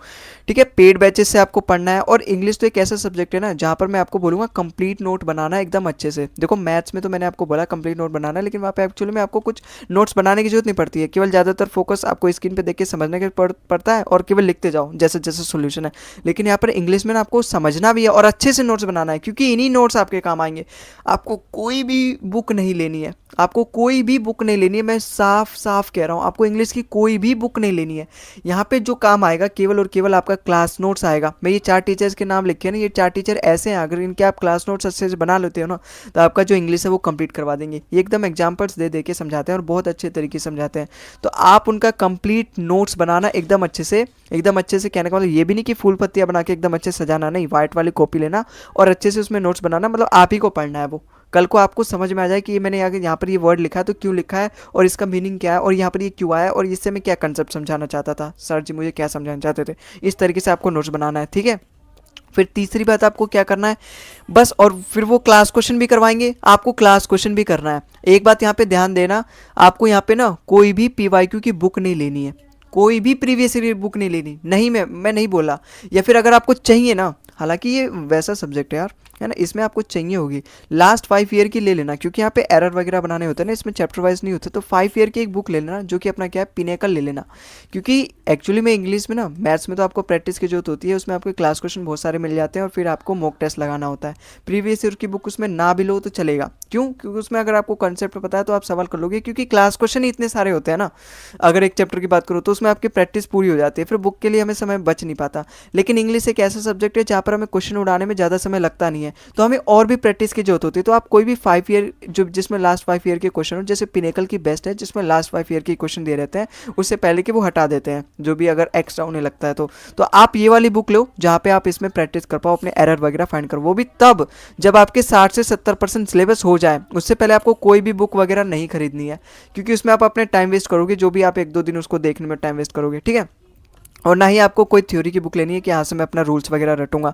ठीक है, पेड बैचेस से आपको पढ़ना है। और इंग्लिश तो एक ऐसा सब्जेक्ट है ना जहाँ पर मैं आपको बोलूँगा कंप्लीट नोट बनाना एकदम अच्छे से। देखो मैथ्स में तो मैंने आपको बोला कंप्लीट नोट बनाना, लेकिन वहाँ पे एक्चुअली में आपको कुछ नोट्स बनाने की जरूरत नहीं पड़ती है, केवल ज़्यादातर फोकस आपको स्क्रीन पे देख के समझने के पड़ता है और केवल लिखते जाओ जैसे जैसे सोल्यूशन है। लेकिन यहाँ पर इंग्लिश में ना आपको समझना भी है और अच्छे से नोट्स बनाना है, क्योंकि इन्हीं नोट्स आपके काम आएंगे। आपको कोई भी बुक नहीं लेनी है, आपको कोई भी बुक नहीं लेनी है, मैं साफ साफ कह रहा हूँ, आपको इंग्लिश की कोई भी बुक नहीं लेनी है। यहाँ पे जो काम आएगा केवल और केवल आपका क्लास नोट्स आएगा। मैं ये 4 टीचर्स के नाम लिखे हैं ना, ये 4 टीचर ऐसे हैं, अगर इनके आप क्लास नोट्स अच्छे से बना लेते हो ना, तो आपका जो इंग्लिश है वो कंप्लीट करवा देंगे। ये एकदम एग्जाम्पल्स दे दे के समझाते हैं और बहुत अच्छे तरीके से समझाते हैं। तो आप उनका कंप्लीट नोट्स बनाना एकदम अच्छे से, एकदम अच्छे से। कहने का मतलब ये भी नहीं कि फूल पत्तियाँ बना के एकदम अच्छे से सजाना, नहीं, व्हाइट वाली कॉपी लेना और अच्छे से उसमें नोट्स बनाना, मतलब आप ही को पढ़ना है वो। कल को आपको समझ में आ जाए कि ये मैंने आगे यहाँ पर ये वर्ड लिखा है तो क्यों लिखा है और इसका मीनिंग क्या है और यहाँ पर ये क्यों आया और इससे मैं क्या कंसेप्ट समझाना चाहता था, सर जी मुझे क्या समझाना चाहते थे। इस तरीके से आपको नोट्स बनाना है, ठीक है। फिर तीसरी बात आपको क्या करना है बस, और फिर वो क्लास क्वेश्चन भी करवाएंगे, आपको क्लास क्वेश्चन भी करना है। एक बात यहाँ पे ध्यान देना, आपको यहाँ पे ना कोई भी पीवाईक्यू की बुक नहीं लेनी है, कोई भी प्रीवियस ईयर बुक नहीं लेनी, नहीं मैं नहीं बोला। या फिर अगर आपको चाहिए ना, हालांकि ये वैसा सब्जेक्ट है यार, है ना, इसमें आपको चाहिए होगी लास्ट 5 ईयर की ले लेना, क्योंकि यहाँ पे एरर वगैरह बनाने होते हैं ना, इसमें चैप्टर वाइज नहीं होते। तो 5 ईयर की एक बुक ले लेना जो कि अपना क्या है पिनेकल ले लेना, क्योंकि एक्चुअली में इंग्लिश में ना, मैथ्स में तो आपको प्रैक्टिस की जरूरत होती है, उसमें आपको क्लास क्वेश्चन बहुत सारे मिल जाते हैं और फिर आपको मॉक टेस्ट लगाना होता है। प्रीवियस ईयर की बुक उसमें ना भी लो तो चलेगा, क्यों? क्योंकि उसमें अगर आपको कंसेप्ट पता है तो आप सवाल कर लोगे, क्योंकि क्लास क्वेश्चन ही इतने सारे होते हैं ना। अगर एक चैप्टर की बात करो तो उसमें आपकी प्रैक्टिस पूरी हो जाती है, फिर बुक के लिए हमें समय बच नहीं पाता। लेकिन इंग्लिश एक ऐसा सब्जेक्ट है जहाँ पर हमें क्वेश्चन उड़ाने में ज़्यादा समय लगता नहीं है, तो हमें और भी प्रैक्टिस की जरूरत होती है। तो आप कोई भी 5 ईयर जो जिसमें लास्ट 5 ईयर के क्वेश्चन हो, जैसे पिनेकल की बेस्ट है जिसमें लास्ट 5 ईयर के क्वेश्चन दे रहते हैं, उससे पहले के वो हटा देते हैं जो भी अगर एक्स्ट्रा उन्हें लगता है तो आप ये वाली बुक लो जहाँ पे आप इसमें प्रैक्टिस कर पाओ, अपने एरर वगैरह फाइंड करो। वो भी तब जब आपके 60 से 70% सिलेबस हो जाए, उससे पहले आपको कोई भी बुक वगैरह नहीं खरीदनी है, क्योंकि उसमें आप अपने टाइम वेस्ट करोगे, जो भी आप 1-2 दिन उसको देखने में टाइम वेस्ट करोगे, ठीक है। और ना ही आपको कोई थ्योरी की बुक लेनी है कि यहाँ से मैं अपना रूल्स वगैरह रटूंगा।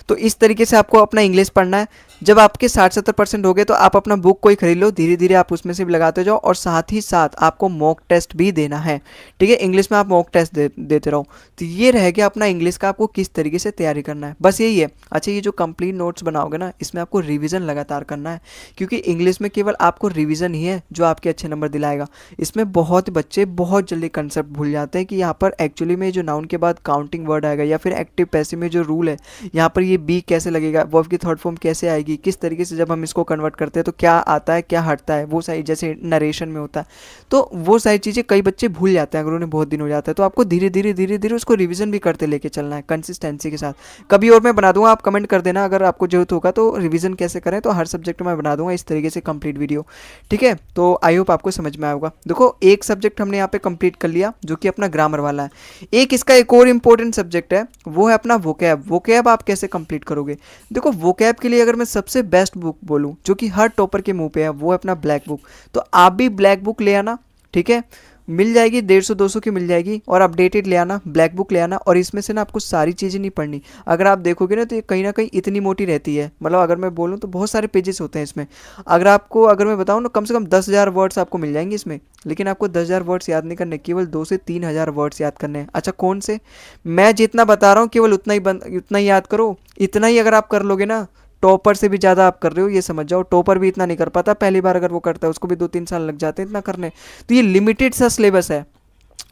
तो इस तरीके से आपको अपना इंग्लिश पढ़ना है। जब आपके 60-70% हो गए तो आप अपना बुक कोई खरीद लो, धीरे धीरे आप उसमें से भी लगाते जाओ, और साथ ही साथ आपको मॉक टेस्ट भी देना है, ठीक है। इंग्लिश में आप मॉक टेस्ट देते रहो। तो ये रह गया अपना इंग्लिश का, आपको किस तरीके से तैयारी करना है, बस यही है। अच्छा, ये जो कंप्लीट नोट्स बनाओगे ना, इसमें आपको रिविजन लगातार करना है, क्योंकि इंग्लिश में केवल आपको रिविजन ही है जो आपके अच्छे नंबर दिलाएगा। इसमें बहुत बच्चे बहुत जल्दी कंसेप्ट भूल जाते हैं कि यहाँ पर एक्चुअली में जो नाउन के बाद काउंटिंग वर्ड आएगा, या फिर एक्टिव पैसिव में जो रूल है, यहाँ पर ये बी कैसे लगेगा, वर्ब की थर्ड फॉर्म कैसे आएगी, किस तरीके से जब हम इसको कन्वर्ट करते हैं तो क्या आता है क्या हटता है, वो सारी जैसे नरेशन में होता है, तो वो सारी चीज़ें कई बच्चे भूल जाते हैं अगर उन्हें बहुत दिन हो जाता है। तो आपको धीरे धीरे उसको रिविजन भी करते लेके चलना है कंसिस्टेंसी के साथ। कभी और मैं बना दूंगा, आप कमेंट कर देना अगर आपको जरूरत होगा तो रिविजन कैसे करें, तो हर सब्जेक्ट में बना दूंगा इस तरीके से कंप्लीट वीडियो, ठीक है। तो आई होप आपको समझ में आएगा। देखो, एक सब्जेक्ट हमने यहाँ पे कंप्लीट कर लिया जो कि अपना ग्रामर वाला है। एक इसका एक और इंपॉर्टेंट सब्जेक्ट है, वो है अपना वोकैब। वोकैब आप कैसे कंप्लीट करोगे? देखो, वोकैब के लिए अगर मैं सबसे बेस्ट बुक बोलूं जो कि हर टॉपर के मुंह पे है, वो है अपना ब्लैक बुक। तो आप भी ब्लैक बुक ले आना, ठीक है, मिल जाएगी 150-200 की मिल जाएगी, और अपडेटेड ले आना, ब्लैक बुक ले आना। और इसमें से ना आपको सारी चीज़ें नहीं पढ़नी, अगर आप देखोगे ना तो ये कहीं ना कहीं इतनी मोटी रहती है, मतलब अगर मैं बोलूँ तो बहुत सारे पेजेस होते हैं इसमें। अगर मैं बताऊँ ना, कम से कम 10,000 वर्ड्स आपको मिल जाएंगे इसमें, लेकिन आपको 10,000 वर्ड्स याद नहीं करने, केवल 2 से 3,000 वर्ड्स याद करने हैं। अच्छा, कौन से? मैं जितना बता रहा हूँ केवल उतना ही याद करो। इतना ही अगर आप कर लोगे ना, टॉपर से भी ज़्यादा आप कर रहे हो, ये समझ जाओ। टॉपर भी इतना नहीं कर पाता, पहली बार अगर वो करता है उसको भी 2-3 साल लग जाते हैं इतना करने। तो ये लिमिटेड सा सिलेबस है,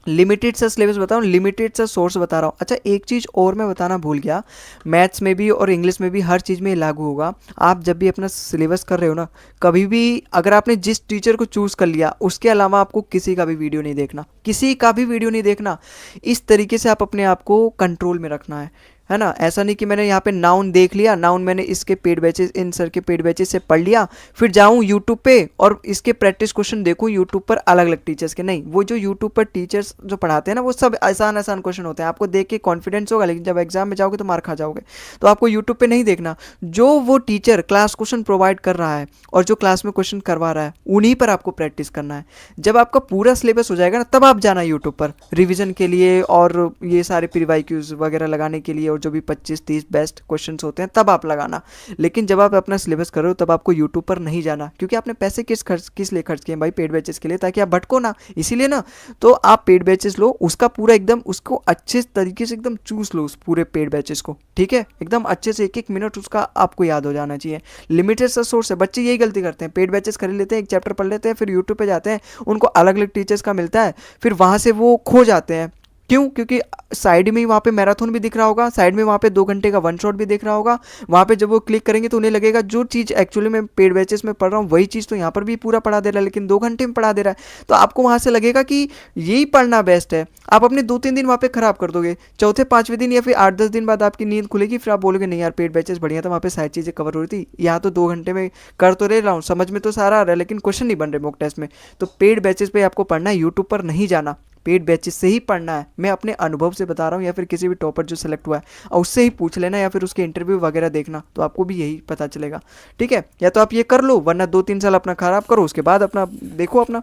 लिमिटेड सा सिलेबस बता रहा हूँ, लिमिटेड सा सोर्स बता रहा हूँ। अच्छा, एक चीज़ और मैं बताना भूल गया, मैथ्स में भी और इंग्लिश में भी हर चीज़ में लागू होगा। आप जब भी अपना सिलेबस कर रहे हो ना, कभी भी अगर आपने जिस टीचर को चूज़ कर लिया उसके अलावा आपको किसी का भी वीडियो नहीं देखना, किसी का भी वीडियो नहीं देखना। इस तरीके से आप अपने आप को कंट्रोल में रखना है ना। ऐसा नहीं कि मैंने यहाँ पे नाउन देख लिया, नाउन मैंने इसके पेड बैचेस, इन सर के पेड बैचेस से पढ़ लिया, फिर जाऊँ यूट्यूब पे और इसके प्रैक्टिस क्वेश्चन देखूँ यूट्यूब पर अलग अलग टीचर्स के। नहीं, वो जो यूट्यूब पर टीचर्स जो पढ़ाते हैं ना, वो सब आसान आसान क्वेश्चन होते हैं, आपको देख के कॉन्फिडेंस होगा, लेकिन जब एग्जाम में जाओगे तो मार खा जाओगे। तो आपको यूट्यूब पर नहीं देखना, जो वो टीचर क्लास क्वेश्चन प्रोवाइड कर रहा है और जो क्लास में क्वेश्चन करवा रहा है, उन्हीं पर आपको प्रैक्टिस करना है। जब आपका पूरा सिलेबस हो जाएगा ना, तब आप जाना यूट्यूब पर रिविजन के लिए और ये सारे प्रीवाईक्यूज वगैरह लगाने के लिए और जो भी 25-30 बेस्ट क्वेश्चंस होते हैं तब आप लगाना। लेकिन जब आप अपना सिलेबस कर रहे हो तब आपको यूट्यूब पर नहीं जाना, क्योंकि आपने पैसे किस लिए खर्च किए भाई, पेड बैचेस के लिए, ताकि आप भटको ना, इसीलिए ना। तो आप पेड बैचेस लो, उसका पूरा एकदम उसको अच्छे तरीके से एकदम चूस लो उस पूरे पेड बैचेस को, ठीक है, एकदम अच्छे से एक एक मिनट उसका आपको याद हो जाना चाहिए। लिमिटेड सा सोर्स है, बच्चे यही गलती करते हैं, पेड बैचेस खरीद लेते हैं, एक चैप्टर पढ़ लेते हैं, फिर यूट्यूब पे जाते हैं, उनको अलग अलग टीचर्स का मिलता है, फिर वहाँ से वो खो जाते हैं। क्यों? क्योंकि साइड में ही वहाँ पे मैराथन भी दिख रहा होगा, साइड में वहाँ पे 2 घंटे का वन शॉट भी दिख रहा होगा, वहाँ पे जब वो क्लिक करेंगे तो उन्हें लगेगा जो चीज़ एक्चुअली मैं पेड बैचेस में पढ़ रहा हूँ वही चीज़ तो यहाँ पर भी पूरा पढ़ा दे रहा है, लेकिन 2 घंटे में पढ़ा दे रहा है। तो आपको वहाँ से लगेगा कि यही पढ़ना बेस्ट है। आप अपने 2-3 दिन वहाँ पे खराब कर दोगे, चौथे 5वें दिन या फिर 8-10 दिन बाद आपकी नींद खुलेगी, फिर आप बोलोगे नहीं यार पेड बैचेस बढ़िया था, वहाँ पे सारी चीज़ें कवर हो रही थी, यहाँ तो 2 घंटे में कर तो रहा हूँ, समझ में तो सारा आ रहा है, लेकिन क्वेश्चन नहीं बन रहे मॉक टेस्ट में। तो पेड बैचेस पे आपको पढ़ना है, यूट्यूब पर नहीं जाना, पेड बैचेस से ही पढ़ना है। मैं अपने अनुभव से बता रहा हूँ, या फिर किसी भी टॉपर जो सेलेक्ट हुआ है और उससे ही पूछ लेना, या फिर उसके इंटरव्यू वगैरह देखना, तो आपको भी यही पता चलेगा, ठीक है। या तो आप ये कर लो, वरना 2-3 साल अपना खराब करो, उसके बाद अपना देखो अपना,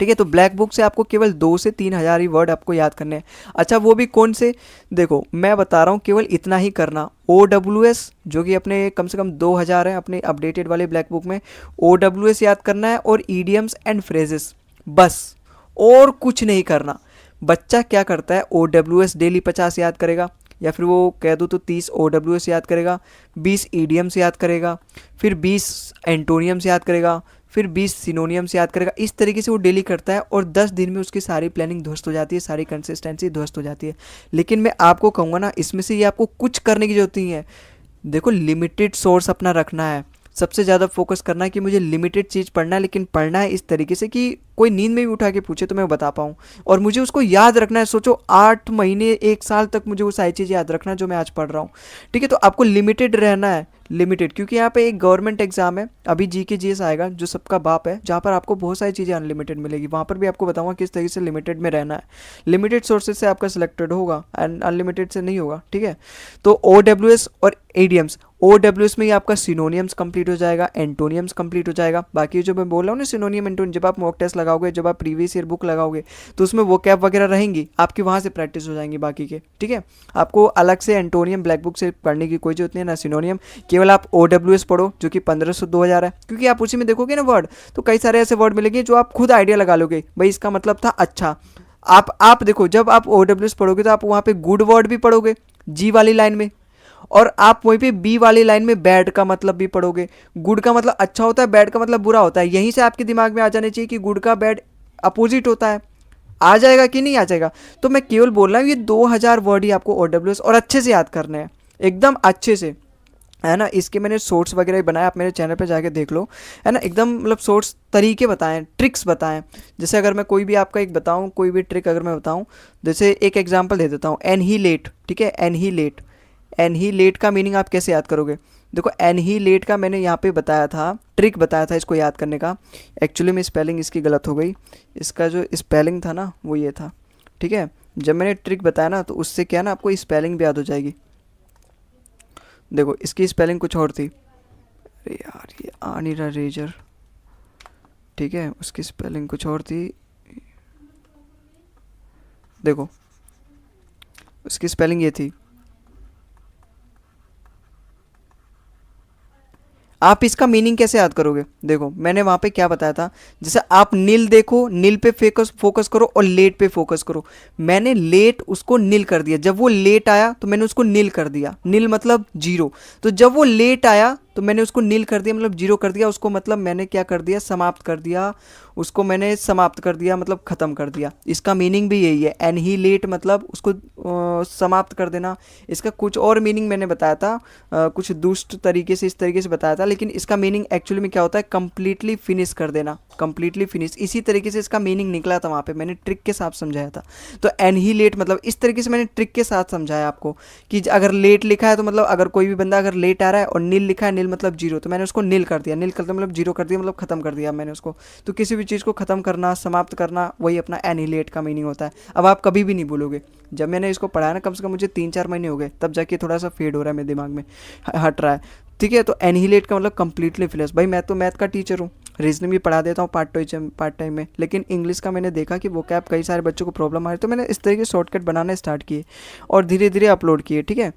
ठीक है। तो ब्लैक बुक से आपको केवल 2 से 3 हज़ार ही वर्ड आपको याद करने हैं। अच्छा वो भी कौन से, देखो मैं बता रहा हूँ, केवल इतना ही करना। OWS जो कि अपने कम से कम 2000 है अपने अपडेटेड वाले ब्लैक बुक में, OWS याद करना है, और ईडियम्स एंड फ्रेजेस, बस, और कुछ नहीं करना। बच्चा क्या करता है, OWS डेली 50 याद करेगा, या फिर वो कह दूँ तो 30 OWS याद करेगा, 20 ईडियम्स याद करेगा, फिर 20 एंटोनियम्स याद करेगा, फिर 20 सिनोनियम्स याद करेगा। इस तरीके से वो डेली करता है, और 10 दिन में उसकी सारी प्लानिंग ध्वस्त हो जाती है, सारी कंसिस्टेंसी ध्वस्त हो जाती है। लेकिन मैं आपको कहूँगा ना, इसमें से ये आपको कुछ करने की जरूरत नहीं है। देखो लिमिटेड सोर्स अपना रखना है, सबसे ज़्यादा फोकस करना है कि मुझे लिमिटेड चीज़ पढ़ना है, लेकिन पढ़ना है इस तरीके से कि कोई नींद में भी उठा के पूछे तो मैं बता पाऊँ, और मुझे उसको याद रखना है। सोचो 8 महीने 1 साल तक मुझे वो सारी चीज़ याद रखना है जो मैं आज पढ़ रहा हूँ, ठीक है। तो आपको लिमिटेड रहना है, लिमिटेड, क्योंकि यहाँ पे एक गवर्नमेंट एग्जाम है, अभी GK GS आएगा जो सबका बाप है, जहाँ पर आपको बहुत सारी चीज़ें अनलिमिटेड मिलेगी, वहाँ पर भी आपको बताऊंगा किस तरीके से लिमिटेड में रहना है। लिमिटेड सोर्सेज से आपका सिलेक्टेड होगा एंड अनलिमिटेड से नहीं होगा, ठीक है। तो OWS और एडियम्स, OWS में ही आपका सिनोनियम्स कंप्लीट हो जाएगा, एंटोनियम्स कंप्लीट हो जाएगा। बाकी जो मैं बोल रहा हूँ ना सिनोनियम एंटोनियम, जब आप मॉक टेस्ट लगाओगे, जब आप प्रीवियस ईयर बुक लगाओगे, तो उसमें वो कैप वगैरह रहेंगी आपकी, वहाँ से प्रैक्टिस हो जाएंगी बाकी के, ठीक है। आपको अलग से एंटोनियम ब्लैक बुक से पढ़ने की कोई जरूरत नहीं है, ना सिनोनियम। केवल आप OWS पढ़ो जो कि 1500-2000 है, क्योंकि आप उसी में देखोगे ना वर्ड, तो कई सारे ऐसे वर्ड मिलेंगे जो आप खुद आइडिया लगा लोगे, भाई इसका मतलब था अच्छा। आप देखो, जब आप OWS पढ़ोगे तो आप वहाँ पे गुड वर्ड भी पढ़ोगे G वाली लाइन में, और आप वहीं पे B वाली लाइन में बैड का मतलब भी पढ़ोगे। गुड का मतलब अच्छा होता है, बैड का मतलब बुरा होता है। यहीं से आपके दिमाग में आ जाने चाहिए कि गुड का बैड अपोजिट होता है। आ जाएगा कि नहीं आ जाएगा? तो मैं केवल बोल रहा हूँ ये 2000 वर्ड ही आपको OWS और अच्छे से याद करने हैं, एकदम अच्छे से, है ना। इसके मैंने शॉर्ट्स वगैरह भी बनाए, आप मेरे चैनल पे जाके देख लो, है ना। एकदम मतलब शॉर्ट्स तरीके बताएं, ट्रिक्स बताएं। जैसे अगर मैं कोई भी आपका एक बताऊं, कोई भी ट्रिक अगर मैं बताऊं, जैसे एक एग्जांपल दे देता हूं, एनहीलेट, ठीक है। एनहीलेट, एनहीलेट का मीनिंग आप कैसे याद करोगे? देखो एनहीलेट का मैंने यहाँ पे बताया था, ट्रिक बताया था इसको याद करने का। एक्चुअली में स्पेलिंग इसकी गलत हो गई, इसका जो स्पेलिंग था ना वो ये था, ठीक है। जब मैंने ट्रिक बताया ना तो उससे क्या ना आपको स्पेलिंग भी याद हो जाएगी। देखो इसकी स्पेलिंग कुछ और थी, अरे यार ये आ नहीं रहा रेजर, ठीक है। उसकी स्पेलिंग कुछ और थी, देखो उसकी स्पेलिंग ये थी। आप इसका मीनिंग कैसे याद करोगे? देखो मैंने वहाँ पे क्या बताया था, जैसे आप नील देखो, नील पे फोकस करो और लेट पे फोकस करो। मैंने लेट उसको नील कर दिया, जब वो लेट आया तो मैंने उसको नील कर दिया, नील मतलब जीरो। तो जब वो लेट आया तो मैंने उसको नील कर दिया, मतलब जीरो कर दिया उसको, मतलब मैंने क्या कर दिया, समाप्त कर दिया उसको, मैंने समाप्त कर दिया मतलब ख़त्म कर दिया। इसका मीनिंग भी यही है, एनहीलेट मतलब उसको समाप्त कर देना। इसका कुछ और मीनिंग मैंने बताया था, कुछ दुष्ट तरीके से, इस तरीके से बताया था, लेकिन इसका मीनिंग एक्चुअली में क्या होता है, कंप्लीटली फिनिश कर देना, कंप्लीटली फिनिश। इसी तरीके से इसका मीनिंग निकला था, वहाँ पे मैंने ट्रिक के साथ समझाया था। तो एनहीलेट मतलब इस तरीके से मैंने ट्रिक के साथ समझाया आपको कि अगर लेट लिखा है तो मतलब अगर कोई भी बंदा अगर लेट आ रहा है और नील लिखा है, नील मतलब जीरो, तो मैंने उसको नील कर दिया, नील कर दिया मतलब जीरो कर दिया, मतलब खत्म कर दिया मैंने उसको। तो किसी भी चीज़ को ख़त्म करना, समाप्त करना, वही अपना एनहीलेट का मीनिंग होता है। अब आप कभी भी नहीं भूलोगे। जब मैंने इसको पढ़ाया ना, कम से कम मुझे 3-4 महीने हो गए, तब जाके थोड़ा सा फेड हो रहा है मेरे दिमाग में, हट रहा है, ठीक है। तो एनहीलेट का मतलब कंप्लीटली फिनिश। भाई मैं तो मैथ का टीचर हूँ, रीजनिंग भी पढ़ा देता हूँ पार्ट टाइम में। लेकिन इंग्लिश का मैंने देखा कि वो कैब कई सारे बच्चों को प्रॉब्लम आ रही, तो मैंने इस तरह के शॉर्टकट बनाना स्टार्ट किए और धीरे धीरे अपलोड किए, ठीक है।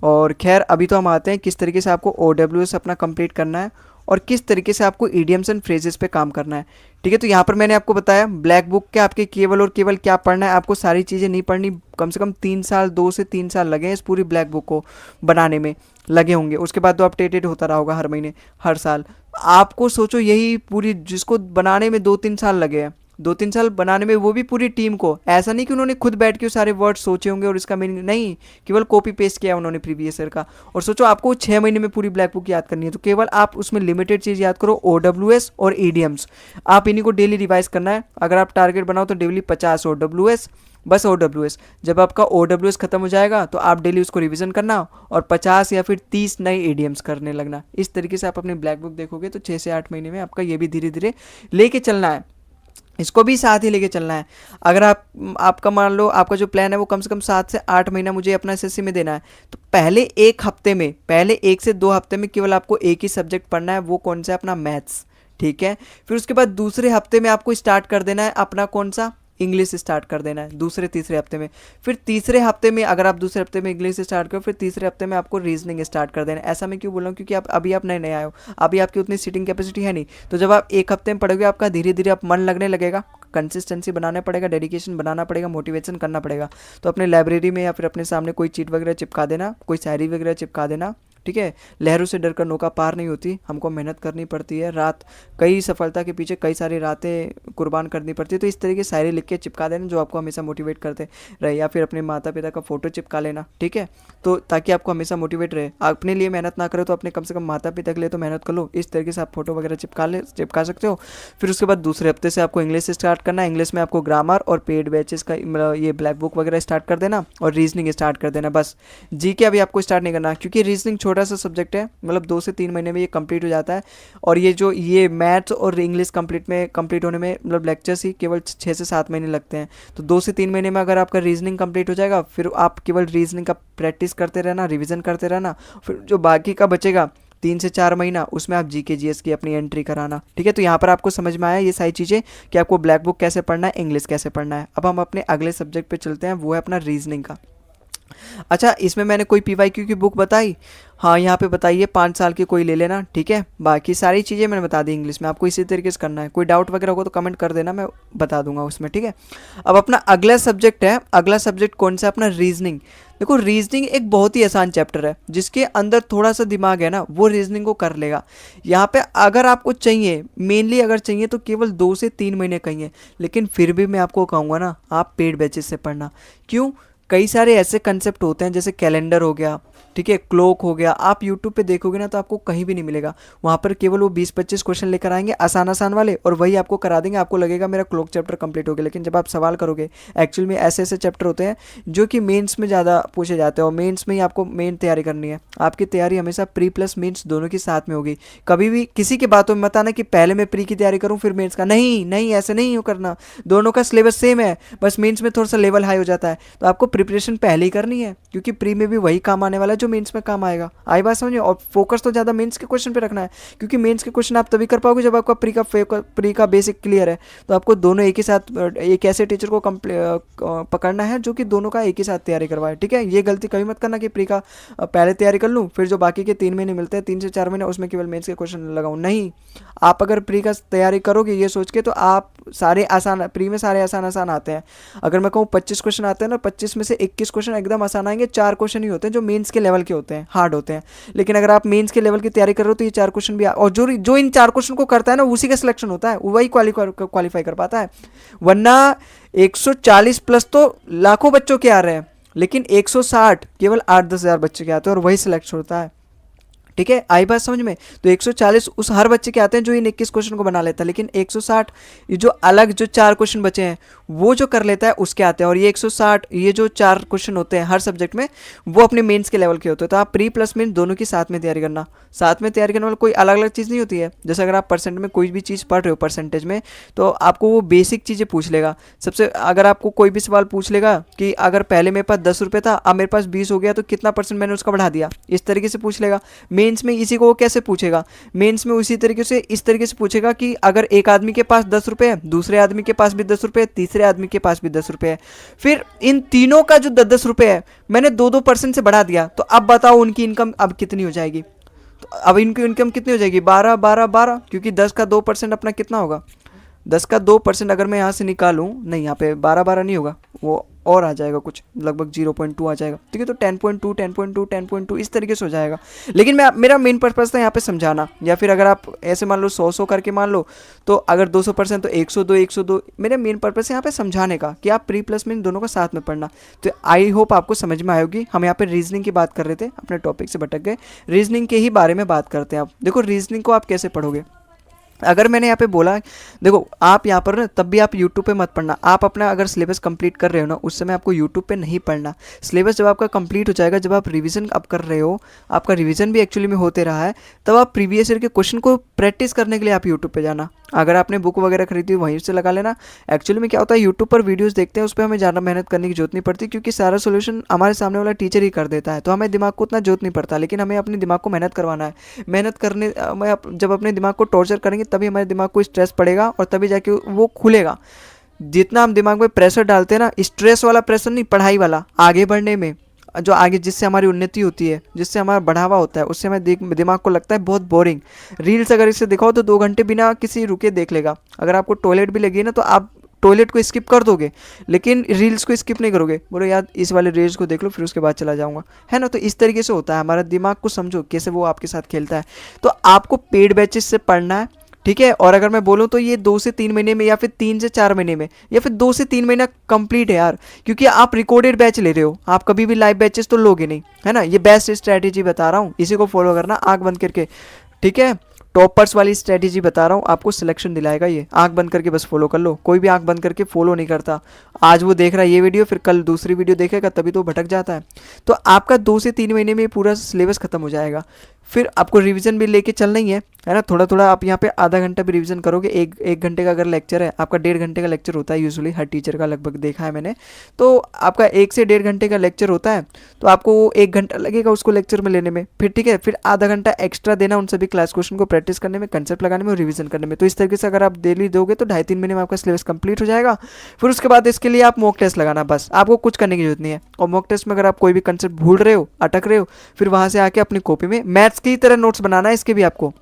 और खैर अभी तो हम आते हैं किस तरीके से आपको OWS अपना कंप्लीट करना है और किस तरीके से आपको ईडियम्स एंड फ्रेजेस पे काम करना है, ठीक है। तो यहाँ पर मैंने आपको बताया ब्लैक बुक के आपके केवल और केवल क्या पढ़ना है, आपको सारी चीज़ें नहीं पढ़नी। कम से कम 3 साल, 2 से 3 साल लगे हैं इस पूरी ब्लैक बुक को बनाने में, लगे होंगे। उसके बाद तो अपडेटेड होता रहा होगा हर महीने, हर साल। आपको सोचो यही पूरी जिसको बनाने में 2-3 साल लगे हैं, 2-3 साल बनाने में, वो भी पूरी टीम को। ऐसा नहीं कि उन्होंने खुद बैठ के सारे वर्ड सोचे होंगे और इसका मीनिंग नहीं, केवल कॉपी पेस्ट किया उन्होंने प्रीवियस ईयर का। और सोचो आपको 6 महीने में पूरी ब्लैक बुक याद करनी है, तो केवल आप उसमें लिमिटेड चीज़ याद करो, OWS और ईडियम्स। आप इन्हीं को डेली रिवाइज करना है। अगर आप टारगेट बनाओ तो डेली 50 OWS, बस OWS। जब आपका OWS खत्म हो जाएगा तो आप डेली उसको रिवीजन करना और 50 या फिर 30 नए ईडियम्स करने लगना। इस तरीके से आप अपनी ब्लैक बुक देखोगे तो 6 से 8 महीने में आपका ये भी धीरे धीरे लेके चलना है, इसको भी साथ ही लेके चलना है। अगर आपका मान लो आपका जो प्लान है वो कम से कम 7 से 8 महीना मुझे अपना SSC में देना है, तो पहले 1 हफ्ते में, पहले 1 से 2 हफ्ते में केवल आपको एक ही सब्जेक्ट पढ़ना है, वो कौन सा, अपना मैथ्स, ठीक है। फिर उसके बाद दूसरे हफ्ते में आपको स्टार्ट कर देना है अपना कौन सा, इंग्लिश स्टार्ट कर देना है दूसरे तीसरे हफ्ते में। फिर तीसरे हफ्ते में अगर आप दूसरे हफ्ते में इंग्लिश स्टार्ट करो, फिर तीसरे हफ्ते में आपको रीजनिंग स्टार्ट कर देना है। ऐसा मैं क्यों बोल रहा हूँ, क्योंकि अभी आप नए नए आए हो, अभी आपकी उतनी सीटिंग कैपेसिटी है नहीं। तो जब आप 1 हफ्ते में पढ़ोगे आपका धीरे धीरे आप मन लगने लगेगा, कंसिस्टेंसी बनाना पड़ेगा, डेडिकेशन बनाना पड़ेगा, मोटिवेशन करना पड़ेगा। तो अपने लाइब्रेरी में या फिर अपने सामने कोई चीट वगैरह चिपका देना, कोई शायरी वगैरह चिपका देना, ठीक है। लहरों से डरकर नौका पार नहीं होती, हमको मेहनत करनी पड़ती है, रात कई सफलता के पीछे कई सारी रातें कुर्बान करनी पड़ती है। तो इस तरीके शायरी लिख के चिपका देना जो आपको हमेशा मोटिवेट करते रहे, या फिर अपने माता पिता का फोटो चिपका लेना, ठीक है। तो ताकि आपको हमेशा मोटिवेट रहे, अपने लिए मेहनत ना करो तो अपने कम से कम माता पिता के लिए तो मेहनत कर लो। इस तरीके से आप फोटो वगैरह चिपका सकते हो। फिर उसके बाद दूसरे हफ्ते से आपको इंग्लिश स्टार्ट करना है। इंग्लिश में आपको ग्रामर और पेड बैचेस का ये ब्लैक बुक वगैरह स्टार्ट कर देना और रीजनिंग स्टार्ट कर देना। बस GK अभी आपको स्टार्ट नहीं करना, क्योंकि रीजनिंग छोटा सा सब्जेक्ट है, मतलब 2 से 3 महीने में ये कंप्लीट हो जाता है। और ये मैथ्स और इंग्लिश कंप्लीट होने में मतलब लेक्चर्स ही केवल 6 से 7 महीने लगते हैं। तो 2 से 3 महीने में अगर आपका रीजनिंग कंप्लीट हो जाएगा, फिर आप केवल रीजनिंग का प्रैक्टिस करते रहना, रिविजन करते रहना। फिर जो बाकी का बचेगा 3 से 4 महीना, उसमें आप GK GS की अपनी एंट्री कराना, ठीक है। तो यहाँ पर आपको समझ में आया ये सारी चीज़ें कि आपको ब्लैक बुक कैसे पढ़ना है, इंग्लिश कैसे पढ़ना है। अब हम अपने अगले सब्जेक्ट पे चलते हैं, वो है अपना रीजनिंग का। अच्छा, इसमें मैंने कोई PYQ की बुक बताई, हाँ यहाँ पे बताइए 5 साल की कोई ले लेना, ठीक है। बाकी सारी चीज़ें मैंने बता दी इंग्लिश में, आपको इसी तरीके से करना है। कोई डाउट वगैरह होगा तो कमेंट कर देना, मैं बता दूंगा उसमें, ठीक है। अब अपना अगला सब्जेक्ट है, अगला सब्जेक्ट कौन सा, अपना रीजनिंग। देखो रीजनिंग एक बहुत ही आसान चैप्टर है, जिसके अंदर थोड़ा सा दिमाग है ना वो रीजनिंग को कर लेगा। यहाँ पे अगर आपको चाहिए, मेनली अगर चाहिए तो केवल 2 से 3 महीने कहिए, लेकिन फिर भी मैं आपको कहूँगा ना आप पेड बैचेस से पढ़ना। क्यों, कई सारे ऐसे कंसेप्ट होते हैं जैसे कैलेंडर हो गया, ठीक है, क्लॉक हो गया, आप यूट्यूब पे देखोगे ना तो आपको कहीं भी नहीं मिलेगा। वहाँ पर केवल वो 20-25 क्वेश्चन लेकर आएंगे आसान आसान वाले, और वही आपको करा देंगे, आपको लगेगा मेरा क्लॉक चैप्टर कंप्लीट हो गया। लेकिन जब आप सवाल करोगे, एक्चुअल में ऐसे ऐसे चैप्टर होते हैं जो कि मेंस में ज़्यादा पूछे जाते हैं, और मेंस में ही आपको मेन तैयारी करनी है। आपकी तैयारी हमेशा प्री प्लस मेंस दोनों के साथ में होगी। कभी भी किसी की बातों में मत आना कि पहले मैं प्री की तैयारी करूँ फिर मेंस का, नहीं नहीं, ऐसे नहीं हो करना। दोनों का सिलेबस सेम है, बस मेंस में थोड़ा सा लेवल हाई हो जाता है। तो आपको प्रिपरेशन पहले ही करनी है, क्योंकि प्री में भी वही काम आने वाला है जो मेंस में काम आएगा। आई बात समझे। और फोकस तो ज़्यादा मेंस के क्वेश्चन पे रखना है, क्योंकि मेंस के क्वेश्चन आप तभी कर पाओगे जब आपका प्री का बेसिक क्लियर है। तो आपको दोनों एक ही साथ, एक ऐसे टीचर को पकड़ना है जो कि दोनों का एक ही साथ तैयारी करवाए, ठीक है। ये गलती कभी मत करना कि प्री का पहले तैयारी कर लूँ, फिर जो बाकी के 3 महीने मिलते हैं, 3 से 4 महीने, उसमें केवल मेंस के क्वेश्चन लगाऊँ। नहीं, आप अगर प्री का तैयारी करोगे ये सोच के, तो आप सारे आसान, प्री में सारे आसान आसान आते हैं। अगर मैं कहूँ 25 क्वेश्चन आते हैं ना, 25 में से 21 क्वेश्चन एकदम आसान आएंगे, 4 क्वेश्चन ही होते हैं जो मेंस के लेवल के होते हैं, हार्ड होते हैं। लेकिन अगर आप मेंस के लेवल की तैयारी कर रहे हो तो ये 4 क्वेश्चन भी और जो इन 4 क्वेश्चन को करता है ना उसी का सिलेक्शन होता है, वही क्वालिफाई कर पाता है। वरना 140 प्लस तो लाखों बच्चों के आ रहे हैं, लेकिन 160 केवल 8-10 हज़ार बच्चे के आते हैं और वही सिलेक्ट होता है, ठीक है। आई बात समझ में। तो 140 उस हर बच्चे के आते हैं जो इन 21 क्वेश्चन को बना लेता है, लेकिन 160 ये जो अलग जो 4 क्वेश्चन बचे हैं वो जो कर लेता है उसके आते हैं। और ये 160 ये जो 4 क्वेश्चन होते हैं हर सब्जेक्ट में, वो अपने मेंस के लेवल के होते हैं। तो आप प्री प्लस मेंस दोनों की साथ में तैयारी करना। साथ में तैयारी करने वाला कोई अलग अलग चीज़ नहीं होती है। जैसे अगर आप परसेंट में कोई भी चीज़ पढ़ रहे हो परसेंटेज में, तो आपको वो बेसिक चीज़ें पूछ लेगा। सबसे अगर आपको कोई भी सवाल पूछ लेगा कि अगर पहले मेरे पास 10 रुपये था, अब मेरे पास 20 हो गया, तो कितना % मैंने उसका बढ़ा दिया, इस तरीके से पूछ लेगा। मेंस में इसी को वो कैसे पूछेगा, मेंस में उसी तरीके से इस तरीके से पूछेगा कि अगर एक आदमी के पास 10 रुपये है, दूसरे आदमी के पास भी 10 रुपये है, तीसरे आदमी के पास भी 10 रुपये है, फिर इन तीनों का जो 10-10 रुपये है मैंने 2-2% से बढ़ा दिया, तो अब बताओ उनकी इनकम अब कितनी हो जाएगी। तो अब इनकी इनकम कितनी हो जाएगी, 12 क्योंकि 10 का 2% अपना कितना होगा, 10 का 2% अगर मैं यहाँ से निकालूँ, नहीं यहाँ पे 12 नहीं होगा, वो और आ जाएगा कुछ लगभग 0.2 आ जाएगा, ठीक है। तो 10.2 10.2 10.2 इस तरीके से हो जाएगा। लेकिन मैं मेरा मेन पर्पज़ था यहाँ पे समझाना, या फिर अगर आप ऐसे मान लो 100 करके मान लो, तो अगर 200% तो 102 मेरा मेन पर्पज़ है यहाँ पे समझाने का कि आप प्री प्लस में दोनों का साथ में पढ़ना। तो आई होप आपको समझ में आएगी। हम यहाँ पे रीजनिंग की बात कर रहे थे, अपने टॉपिक से भटक गए, रीजनिंग के ही बारे में बात करते हैं। आप देखो रीजनिंग को आप कैसे पढ़ोगे, अगर मैंने यहाँ पे बोला, देखो आप यहाँ पर ना तब भी आप यूट्यूब पे मत पढ़ना, आप अपना अगर सिलेबस कंप्लीट कर रहे हो ना उस समय आपको यूट्यूब पे नहीं पढ़ना। सिलेबस जब आपका कंप्लीट हो जाएगा, जब आप रिवीजन अब कर रहे हो, आपका रिवीजन भी एक्चुअली में होते रहा है, तब आप प्रीवियस ईयर के क्वेश्चन को प्रैक्टिस करने के लिए आप यूट्यूब पे जाना। अगर आपने बुक वगैरह खरीदी वहीं से लगा लेना। एक्चुअली में क्या होता है, यूट्यूब पर वीडियोस देखते हैं, उस पर हमें ज़्यादा मेहनत करने की जरूरत नहीं पड़ती, क्योंकि सारा सोल्यूशन हमारे सामने वाला टीचर ही कर देता है, तो हमें दिमाग को उतना जरूरत नहीं पड़ता। लेकिन हमें अपने दिमाग को मेहनत करवाना है। मेहनत करने जब अपने दिमाग को टॉर्चर करेंगे तभी हमारे दिमाग को स्ट्रेस पड़ेगा और तभी जाके वो खुलेगा। जितना हम दिमाग में प्रेशर डालते हैं ना, स्ट्रेस वाला प्रेशर नहीं, पढ़ाई वाला, आगे बढ़ने में, जो आगे जिससे हमारी उन्नति होती है, जिससे हमारा बढ़ावा होता है, उससे हमें दिमाग को लगता है बहुत बोरिंग। रील्स अगर इसे दिखाओ तो 2 घंटे बिना किसी रुके देख लेगा। अगर आपको टॉयलेट भी लगी ना तो आप टॉयलेट को स्किप कर दोगे, लेकिन रील्स को स्किप नहीं करोगे, बोलो यार इस वाले रील्स को देख लो फिर उसके बाद चला जाऊंगा, है ना। तो इस तरीके से होता है, हमारा दिमाग को समझो कैसे वो आपके साथ खेलता है। तो आपको पेड बैचेस से पढ़ना है, ठीक है। और अगर मैं बोलूँ तो ये 2 से 3 महीने में, या फिर 3 से 4 महीने में, या फिर 2 से 3 महीना कंप्लीट है यार, क्योंकि आप रिकॉर्डेड बैच ले रहे हो, आप कभी भी लाइव बैचेस तो लोगे नहीं, है ना। ये बेस्ट स्ट्रैटेजी बता रहा हूँ, इसी को फॉलो करना आंख बंद करके, ठीक है। टॉपर्स वाली स्ट्रैटेजी बता रहा हूँ, आपको सिलेक्शन दिलाएगा ये, आंख बंद करके बस फॉलो कर लो। कोई भी आंख बंद करके फॉलो नहीं करता। आज वो देख रहा है ये वीडियो, फिर कल दूसरी वीडियो देखेगा, तभी तो भटक जाता है। तो आपका 2 से 3 महीने में पूरा सिलेबस खत्म हो जाएगा। फिर आपको रिवीजन भी लेके चलना ही है ना। थोड़ा थोड़ा आप यहाँ पे आधा घंटा भी रिवीजन करोगे। एक घंटे का अगर लेक्चर है आपका, 1.5 घंटे का लेक्चर होता है यूजुअली हर टीचर का, लगभग देखा है मैंने। तो आपका 1 से 1.5 घंटे का लेक्चर होता है, तो आपको 1 घंटा लगेगा उसको लेक्चर में लेने में, फिर ठीक है, फिर आधा घंटा एक्स्ट्रा देना उन सभी क्लास क्वेश्चन को प्रैक्टिस करने में, कंसेप्ट लगाने में और रिवीजन करने में। तो इस तरीके से अगर आप डेली दोगे तो 2.5-3 महीने में आपका सिलेबस कंप्लीट हो जाएगा। फिर उसके बाद इसके लिए आप मॉक टेस्ट लगाना, बस आपको कुछ करने की जरूरत नहीं है। और मॉक टेस्ट में अगर आप कोई भी कंसेप्ट भूल रहे हो, अटक रहे हो, फिर वहाँ से आके अपनी कॉपी में मैथ्स की तरह नोट्स बनाना है इसके भी आपको,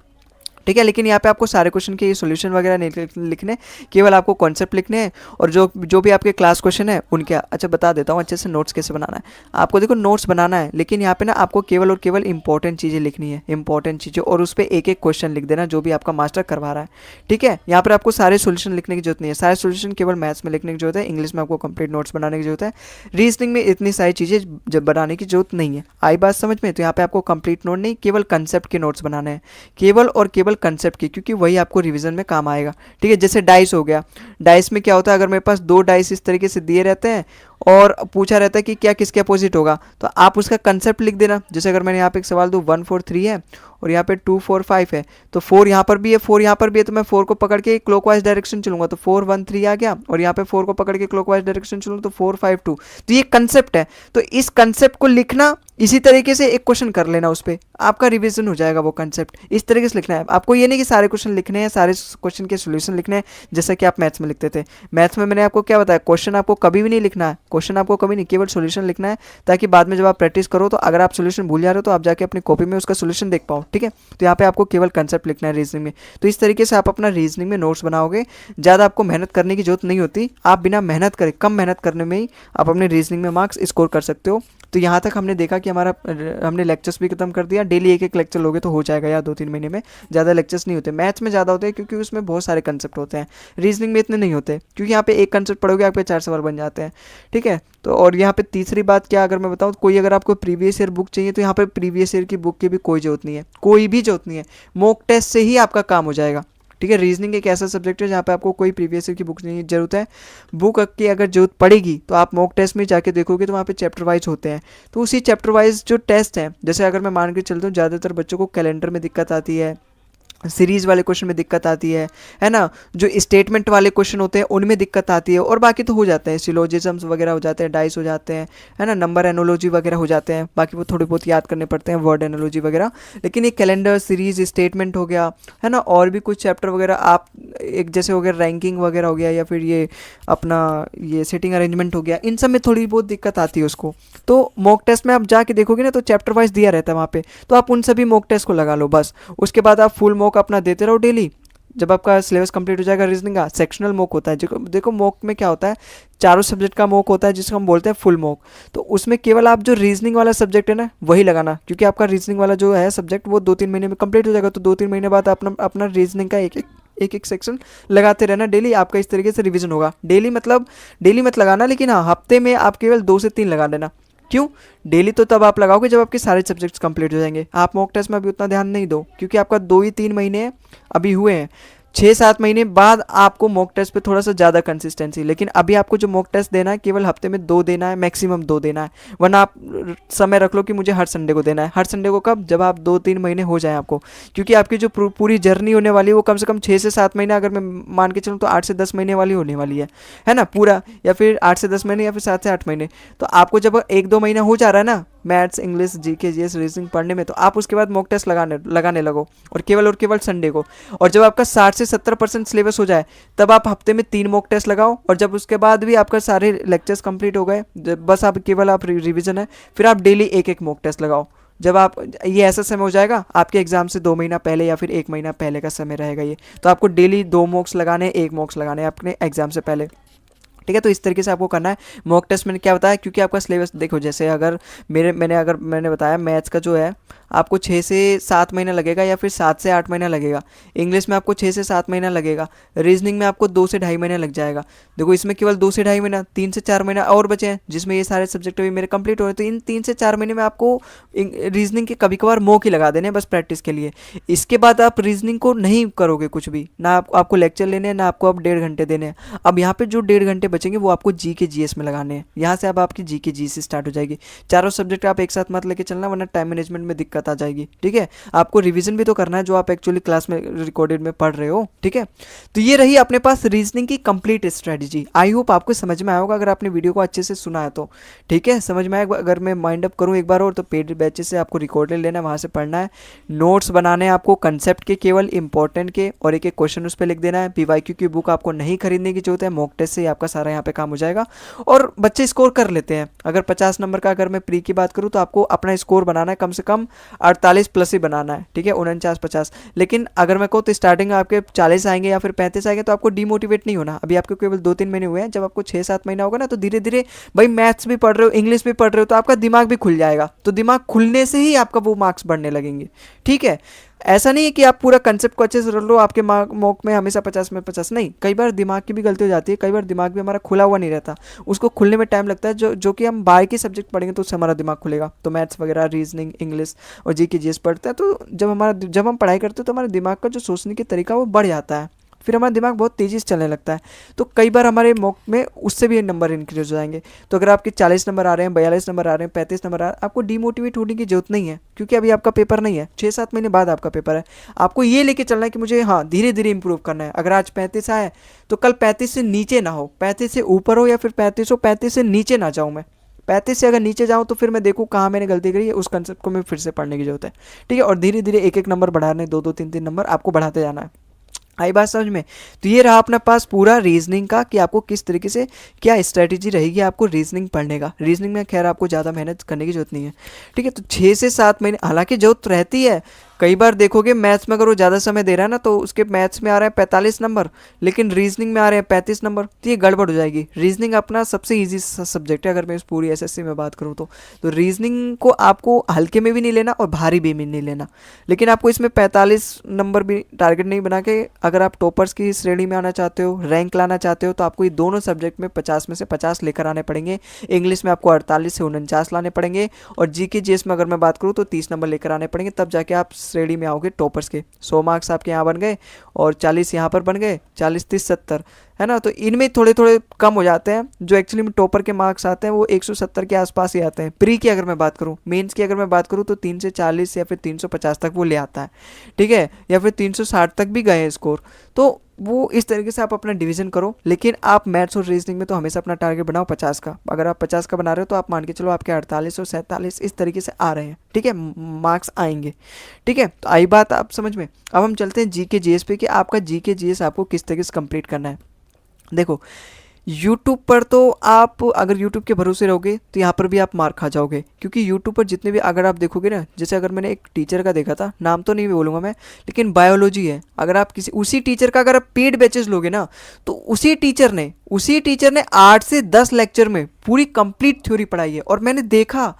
ठीक है। लेकिन यहाँ पे आपको सारे क्वेश्चन के सॉल्यूशन वगैरह नहीं लिखने, केवल आपको कॉन्सेप्ट लिखने हैं। और जो भी आपके क्लास क्वेश्चन है उनके, अच्छा बता देता हूँ अच्छे से नोट्स कैसे बनाना है। आपको देखो नोट्स बनाना है, लेकिन यहाँ पे ना आपको केवल और केवल इंपॉर्टेंट चीज़ें लिखनी है, इंपॉर्टेंट चीज़ें, और उस पर एक एक क्वेश्चन लिख देना जो भी आपका मास्टर करवा रहा है, ठीक है। यहाँ पर आपको सारे सोल्यूशन लिखने की जरूरत नहीं है, सारे सोल्यूशन केवल मैथ्स में लिखने की जरूरत है, इंग्लिश में आपको कंप्लीट नोट्स बनाने की जरूरत है, रीजनिंग में इतनी सारी चीज़ें जब बनाने की जरूरत नहीं है। आई बात समझ में? तो यहाँ पे आपको कंप्लीट नोट नहीं, केवल कंसेप्ट के नोट्स बनाने हैं, केवल और केवल कंसेप्ट की, क्योंकि वही आपको रिवीजन में काम आएगा, ठीक है। जैसे डाइस हो गया, डाइस में क्या होता है, अगर मेरे पास 2 डाइस इस तरीके से दिए रहते हैं और पूछा रहता है कि क्या किसके अपोजिट होगा, तो आप उसका कंसेप्ट लिख देना। जैसे अगर मैंने यहाँ पे एक सवाल दूँ 1 4 3 है और यहाँ पे 2 4 5 है, तो 4 यहाँ पर भी है, 4 यहाँ पर भी है, तो मैं 4 को पकड़ के क्लॉकवाइज डायरेक्शन चलूंगा, तो 4 1 3 आ गया, और यहाँ पे 4 को पकड़ के क्लॉकवाइज डायरेक्शन चलूंगा तो 4 5 2। तो ये कंसेप्ट है, तो इस कंसेप्ट को लिखना, इसी तरीके से एक क्वेश्चन कर लेना, उस पर आपका रिवीजन हो जाएगा वो कंसेप्ट। इस तरीके से लिखना है आपको, ये नहीं कि सारे क्वेश्चन लिखने हैं, सारे क्वेश्चन के सोल्यूशन लिखने हैं, जैसा कि आप मैथ्स में लिखते थे। मैथ्स में मैंने आपको क्या बताया, क्वेश्चन आपको कभी भी नहीं लिखना है, क्वेश्चन आपको कभी नहीं, केवल सोल्यूशन लिखना है, ताकि बाद में जब आप प्रैक्टिस करो तो अगर आप सोल्यूशन भूल जा रहे हो तो आप जाके अपनी कॉपी में उसका सोल्यूशन देख पाओ, ठीक है। तो यहाँ पे आपको केवल कंसेप्ट लिखना है रीजनिंग में। तो इस तरीके से आप अपना रीजनिंग में नोट्स बनाओगे, ज़्यादा आपको मेहनत करने की जरूरत नहीं होती, आप बिना मेहनत करे, कम मेहनत करने में ही आप अपने रीजनिंग में मार्क्स स्कोर कर सकते हो। तो यहाँ तक हमने देखा कि हमने लेक्चर्स भी खत्म कर दिया। डेली एक लेक्चर लोगे तो हो जाएगा यार 2-3 महीने में, ज़्यादा लेक्चर्स नहीं होते। मैथ्स में ज़्यादा होते हैं क्योंकि उसमें बहुत सारे कंसेप्ट होते हैं, रीजनिंग में इतने नहीं होते, क्योंकि यहाँ पे एक कंसेप्ट पढ़ोगे आपके 4 सवाल बन जाते हैं, ठीक है। तो और यहाँ पे तीसरी बात क्या, अगर मैं बताऊँ, कोई अगर आपको प्रीवियस ईयर बुक चाहिए तो यहाँ पे प्रीवियस ईयर की बुक की भी कोई जरूरत नहीं है, कोई भी जरूरत नहीं है, मॉक टेस्ट से ही आपका काम हो जाएगा, ठीक है। रीजनिंग एक ऐसा सब्जेक्ट है जहाँ पे आपको कोई प्रीवियस ईयर की बुक नहीं जरूरत है। बुक की अगर जरूरत पड़ेगी तो आप मॉक टेस्ट में जाके देखोगे तो वहाँ पे चैप्टर वाइज होते हैं, तो उसी चैप्टर वाइज जो टेस्ट हैं, जैसे अगर मैं मान के चलता हूँ ज़्यादातर बच्चों को कैलेंडर में दिक्कत आती है, सीरीज वाले क्वेश्चन में दिक्कत आती है ना। जो स्टेटमेंट वाले क्वेश्चन होते हैं उनमें दिक्कत आती है, और बाकी तो हो जाते हैं, सिलोजिज्म्स वगैरह हो जाते हैं, डाइस हो जाते हैं, है ना, नंबर एनोलॉजी वगैरह हो जाते हैं, बाकी वो थोड़े बहुत याद करने पड़ते हैं, वर्ड एनोलॉजी वगैरह। लेकिन ये कैलेंडर सीरीज स्टेटमेंट हो गया, है ना, और भी कुछ चैप्टर वगैरह आप एक जैसे हो गया रैंकिंग वगैरह हो गया, या फिर ये अपना ये सेटिंग अरेंजमेंट हो गया, इन सब में थोड़ी बहुत दिक्कत आती है उसको। तो मॉक टेस्ट में आप जाके देखोगे ना तो चैप्टर वाइज दिया रहता है वहाँ पे, तो आप उन सभी मॉक टेस्ट को लगा लो बस। उसके बाद आप फुल मॉक अपना देते रहो डेली। जब आपका सिलेबस कंप्लीट हो जाएगा रीजनिंग का, सेक्शनल मॉक होता है, जो देखो मॉक में क्या होता है, चारों सब्जेक्ट का मॉक होता है जिसको हम बोलते हैं फुल मॉक। तो उसमें केवल आप जो रीजनिंग वाला सब्जेक्ट है ना वही लगाना, क्योंकि आपका रीजनिंग वाला जो है सब्जेक्ट वो 2-3 महीने में कंप्लीट हो जाएगा, तो 2-3 महीने बाद अपना अपना रीजनिंग का एक सेक्शन लगाते रहना डेली। आपका इस तरीके से रिवीजन होगा। डेली मतलब डेली मत लगाना, लेकिन हाँ हफ्ते में आप केवल 2 से 3 लगा देना। क्यों? डेली तो तब आप लगाओगे जब आपके सारे सब्जेक्ट्स कंप्लीट हो जाएंगे। आप मॉक टेस्ट में अभी उतना ध्यान नहीं दो, क्योंकि आपका 2 ही 3 महीने अभी हुए हैं। 6-7 महीने बाद आपको मॉक टेस्ट पे थोड़ा सा ज़्यादा कंसिस्टेंसी, लेकिन अभी आपको जो मॉक टेस्ट देना है केवल हफ्ते में 2 देना है, मैक्सिमम 2 देना है। वरना आप समय रख लो कि मुझे हर संडे को देना है। हर संडे को कब? जब आप 2-3 महीने हो जाए आपको, क्योंकि आपकी जो पूरी जर्नी होने वाली है वो कम से कम 6 से 7 महीने, अगर मैं मान के चलूँ तो 8 से 10 महीने वाली होने वाली है ना पूरा, या फिर 8 से 10 महीने, या फिर 7 से 8 महीने। तो आपको जब 1-2 महीना हो जा रहा है ना maths, English, GK, GS, reasoning पढ़ने में, तो आप उसके बाद मॉक टेस्ट लगाने लगो, और केवल संडे को। और जब आपका 60 से 70% सिलेबस हो जाए तब आप हफ्ते में 3 मॉक टेस्ट लगाओ, और जब उसके बाद भी आपका सारे लेक्चर्स कंप्लीट हो गए, बस आप केवल आप रिवीजन है, फिर आप डेली एक मॉक टेस्ट लगाओ। जब आप ये ऐसा समय हो जाएगा, आपके एग्जाम से 2 महीना पहले या फिर 1 महीना पहले का समय रहेगा ये, तो आपको डेली 2 मॉक्स लगाने, 1 मॉक्स लगाने अपने एग्जाम से पहले। ठीक है, तो इस तरीके से आपको करना है। मॉक टेस्ट मैंने क्या बताया, क्योंकि आपका सिलेबस देखो, जैसे अगर मैंने बताया मैथ्स का जो है आपको 6 से 7 महीना लगेगा, या फिर 7 से 8 महीना लगेगा। इंग्लिश में आपको 6 से 7 महीना लगेगा। रीजनिंग में आपको 2 से ढाई महीना लग जाएगा। देखो इसमें केवल 2 से ढाई महीना, 3 से 4 महीना और बचे हैं, जिसमें ये सारे सब्जेक्ट अभी मेरे कंप्लीट हो रहे हैं। तो इन 3 से 4 महीने में आपको रीजनिंग के कभी कभार मॉक ही लगा देने हैं बस प्रैक्टिस के लिए। इसके बाद आप रीजनिंग को नहीं करोगे कुछ भी, ना आपको लेक्चर लेने हैं, ना आपको अब 1.5 घंटे देने हैं। अब यहाँ पे जो 1.5 घंटे बचेंगे वो आपको जी के जीएस में लगाने हैं। यहाँ से अब आपकी जी के जी से स्टार्ट हो जाएगी। चारों सब्जेक्ट आप एक साथ मत लेके चलना, वरना टाइम मैनेजमेंट में दिक्कत आ जाएगी। ठीक है, आपको रिवीजन भी तो करना है जो आप एक्चुअली क्लास में रिकॉर्डेड में पढ़ रहे हो। ठीक है, तो ये रही अपने पास रीजनिंग की कंप्लीट स्ट्रेटजी। आई होप आपको समझ में आया होगा अगर आपने वीडियो को अच्छे से सुना है तो। ठीक है, समझ में आया? अगर मैं माइंड अप करूँ एक बार और, तो पेड बैचेस से आपको रिकॉर्डेड लेना है, वहाँ से पढ़ना है, नोट्स बनाने हैं आपको कंसेप्ट के, केवल इंपॉर्टेंट के, और एक क्वेश्चन उस पर लिख देना है। पीवाईक्यू की बुक आपको नहीं खरीदने की जरूरत है, मॉक टेस्ट से ही आपका सारा यहाँ पे काम हो जाएगा, और बच्चे स्कोर कर लेते हैं। अगर 50 नंबर का अगर मैं प्री की बात करूँ तो आपको अपना स्कोर बनाना है कम से कम 48 प्लस ही बनाना है। ठीक है, 49-50। लेकिन अगर मैं कहूँ तो स्टार्टिंग में आपके 40 आएंगे या फिर 35 आएंगे, तो आपको डिमोटिवेट नहीं होना। अभी आपको केवल 2-3 महीने हुए हैं, जब आपको 6-7 महीना होगा ना तो धीरे धीरे भाई मैथ्स भी पढ़ रहे हो, इंग्लिश भी पढ़ रहे हो, तो आपका दिमाग भी खुल जाएगा। तो दिमाग खुलने से ही आपका वो मार्क्स बढ़ने लगेंगे। ठीक है, ऐसा नहीं है कि आप पूरा कंसेप्ट को अच्छे से रख लो, आपके मॉक में हमेशा 50 में 50 नहीं। कई बार दिमाग की भी गलती हो जाती है, कई बार दिमाग भी हमारा खुला हुआ नहीं रहता, उसको खुलने में टाइम लगता है। जो कि हम बाकी सब्जेक्ट पढ़ेंगे तो उससे हमारा दिमाग खुलेगा। तो मैथ्स वगैरह, रीजनिंग, इंग्लिश और जी के जीएस पढ़ते हैं, तो जब हम पढ़ाई करते हैं तो हमारे दिमाग का जो सोचने की तरीका वो बढ़ जाता है, फिर हमारा दिमाग बहुत तेज़ी से चलने लगता है। तो कई बार हमारे मॉक में उससे भी नंबर इंक्रीज हो जाएंगे। तो अगर आपके 40 नंबर आ रहे हैं, 42 नंबर आ रहे हैं, 35 नंबर आ रहे हैं, आपको डिमोटिवेट होने की जरूरत नहीं है, क्योंकि अभी आपका पेपर नहीं है, 6-7 महीने बाद आपका पेपर है। आपको ये लेके चलना है कि मुझे हाँ धीरे धीरे इंप्रूव करना है। अगर आज 35 आए तो कल 35 से नीचे ना हो, 35 से ऊपर हो, या फिर 35 हो, 35 से नीचे ना जाऊँ मैं। 35 से अगर नीचे जाऊँ तो फिर मैं देखूँ कहाँ मैंने गलती करी है, उस कंसेप्ट को मैं फिर से पढ़ने की जरूरत है। ठीक है, और धीरे धीरे एक नंबर बढ़ाने, 2-2, 3-3 नंबर आपको बढ़ाते जाना है। आई बात समझ में? तो ये रहा अपने पास पूरा रीजनिंग का, कि आपको किस तरीके से क्या स्ट्रेटेजी रहेगी आपको रीजनिंग पढ़ने का। रीजनिंग में खैर आपको ज़्यादा मेहनत करने की जरूरत नहीं है। ठीक है, तो 6 से 7 महीने, हालांकि जरूरत रहती है। कई बार देखोगे मैथ्स में अगर वो ज़्यादा समय दे रहा है ना, तो उसके मैथ्स में आ रहा है 45 नंबर, लेकिन रीजनिंग में आ रहे हैं 35 नंबर, तो ये गड़बड़ हो जाएगी। रीजनिंग अपना सबसे ईजी सब्जेक्ट है, अगर मैं इस पूरी एसएससी में बात करूँ तो रीजनिंग को आपको हल्के में भी नहीं लेना और भारी भी नहीं लेना। लेकिन आपको इसमें 45 नंबर भी टारगेट नहीं बना के, अगर आप टॉपर्स की श्रेणी में आना चाहते हो, रैंक लाना चाहते हो, तो आपको ये दोनों सब्जेक्ट में 50 में से 50 लेकर आने पड़ेंगे। इंग्लिश में आपको 48 से 49 लाने पड़ेंगे, और जीके जीएस में अगर मैं बात करूँ तो 30 नंबर लेकर आने पड़ेंगे, तब जाके आप श्रेणी में आओगे टॉपर्स के। 100 मार्क्स आपके यहाँ बन गए, और 40 यहाँ पर बन गए, 40, 30, 70, है ना। तो इनमें थोड़े थोड़े कम हो जाते हैं, जो एक्चुअली में टॉपर के मार्क्स आते हैं वो 170 के आसपास ही आते हैं। प्री की अगर मैं बात करूँ, मेंस की अगर मैं बात करूँ तो 340 या फिर 350 तक वो ले आता है, ठीक है, या फिर 360 तक भी गए हैं स्कोर। तो वो इस तरीके से आप अपना डिवीजन करो, लेकिन आप मैथ्स और रीजनिंग में तो हमेशा अपना टारगेट बनाओ 50 का। अगर आप 50 का बना रहे हो तो आप मान के चलो आपके 48 और 47 इस तरीके से आ रहे हैं, ठीक है, मार्क्स आएंगे, ठीक है। तो आई बात आप समझ में। अब हम चलते हैं जीके जीएस पे कि आपका जीके जीएस आपको किस तरीके से कंप्लीट करना है। देखो यूट्यूब पर तो आप अगर यूट्यूब के भरोसे रहोगे तो यहाँ पर भी आप मार खा जाओगे, क्योंकि यूट्यूब पर जितने भी अगर आप देखोगे ना, जैसे अगर मैंने एक टीचर का देखा था, नाम तो नहीं बोलूँगा मैं, लेकिन बायोलॉजी है, अगर आप किसी उसी टीचर का अगर आप पेड बैचेस लोगे ना, तो उसी टीचर ने 8 से 10 लेक्चर में पूरी कंप्लीट थ्योरी पढ़ाई है। और मैंने देखा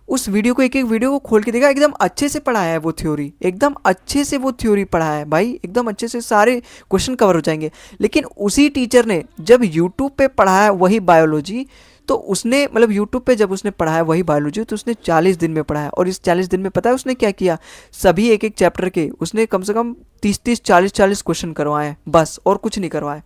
उस वीडियो को, एक एक वीडियो को खोल के देखा, एकदम अच्छे से पढ़ाया है वो थ्योरी, एकदम अच्छे से वो थ्योरी पढ़ाया है भाई, एकदम अच्छे से सारे क्वेश्चन कवर हो जाएंगे। लेकिन उसी टीचर ने जब यूट्यूब पे पढ़ाया वही बायोलॉजी, तो उसने मतलब यूट्यूब पे जब उसने पढ़ाया वही बायोलॉजी, तो उसने 40 दिन में पढ़ाया। और इस 40 दिन में पता है उसने क्या किया, सभी एक एक चैप्टर के उसने कम से कम 30-30 40-40 क्वेश्चन करवाए, बस और कुछ नहीं करवाए।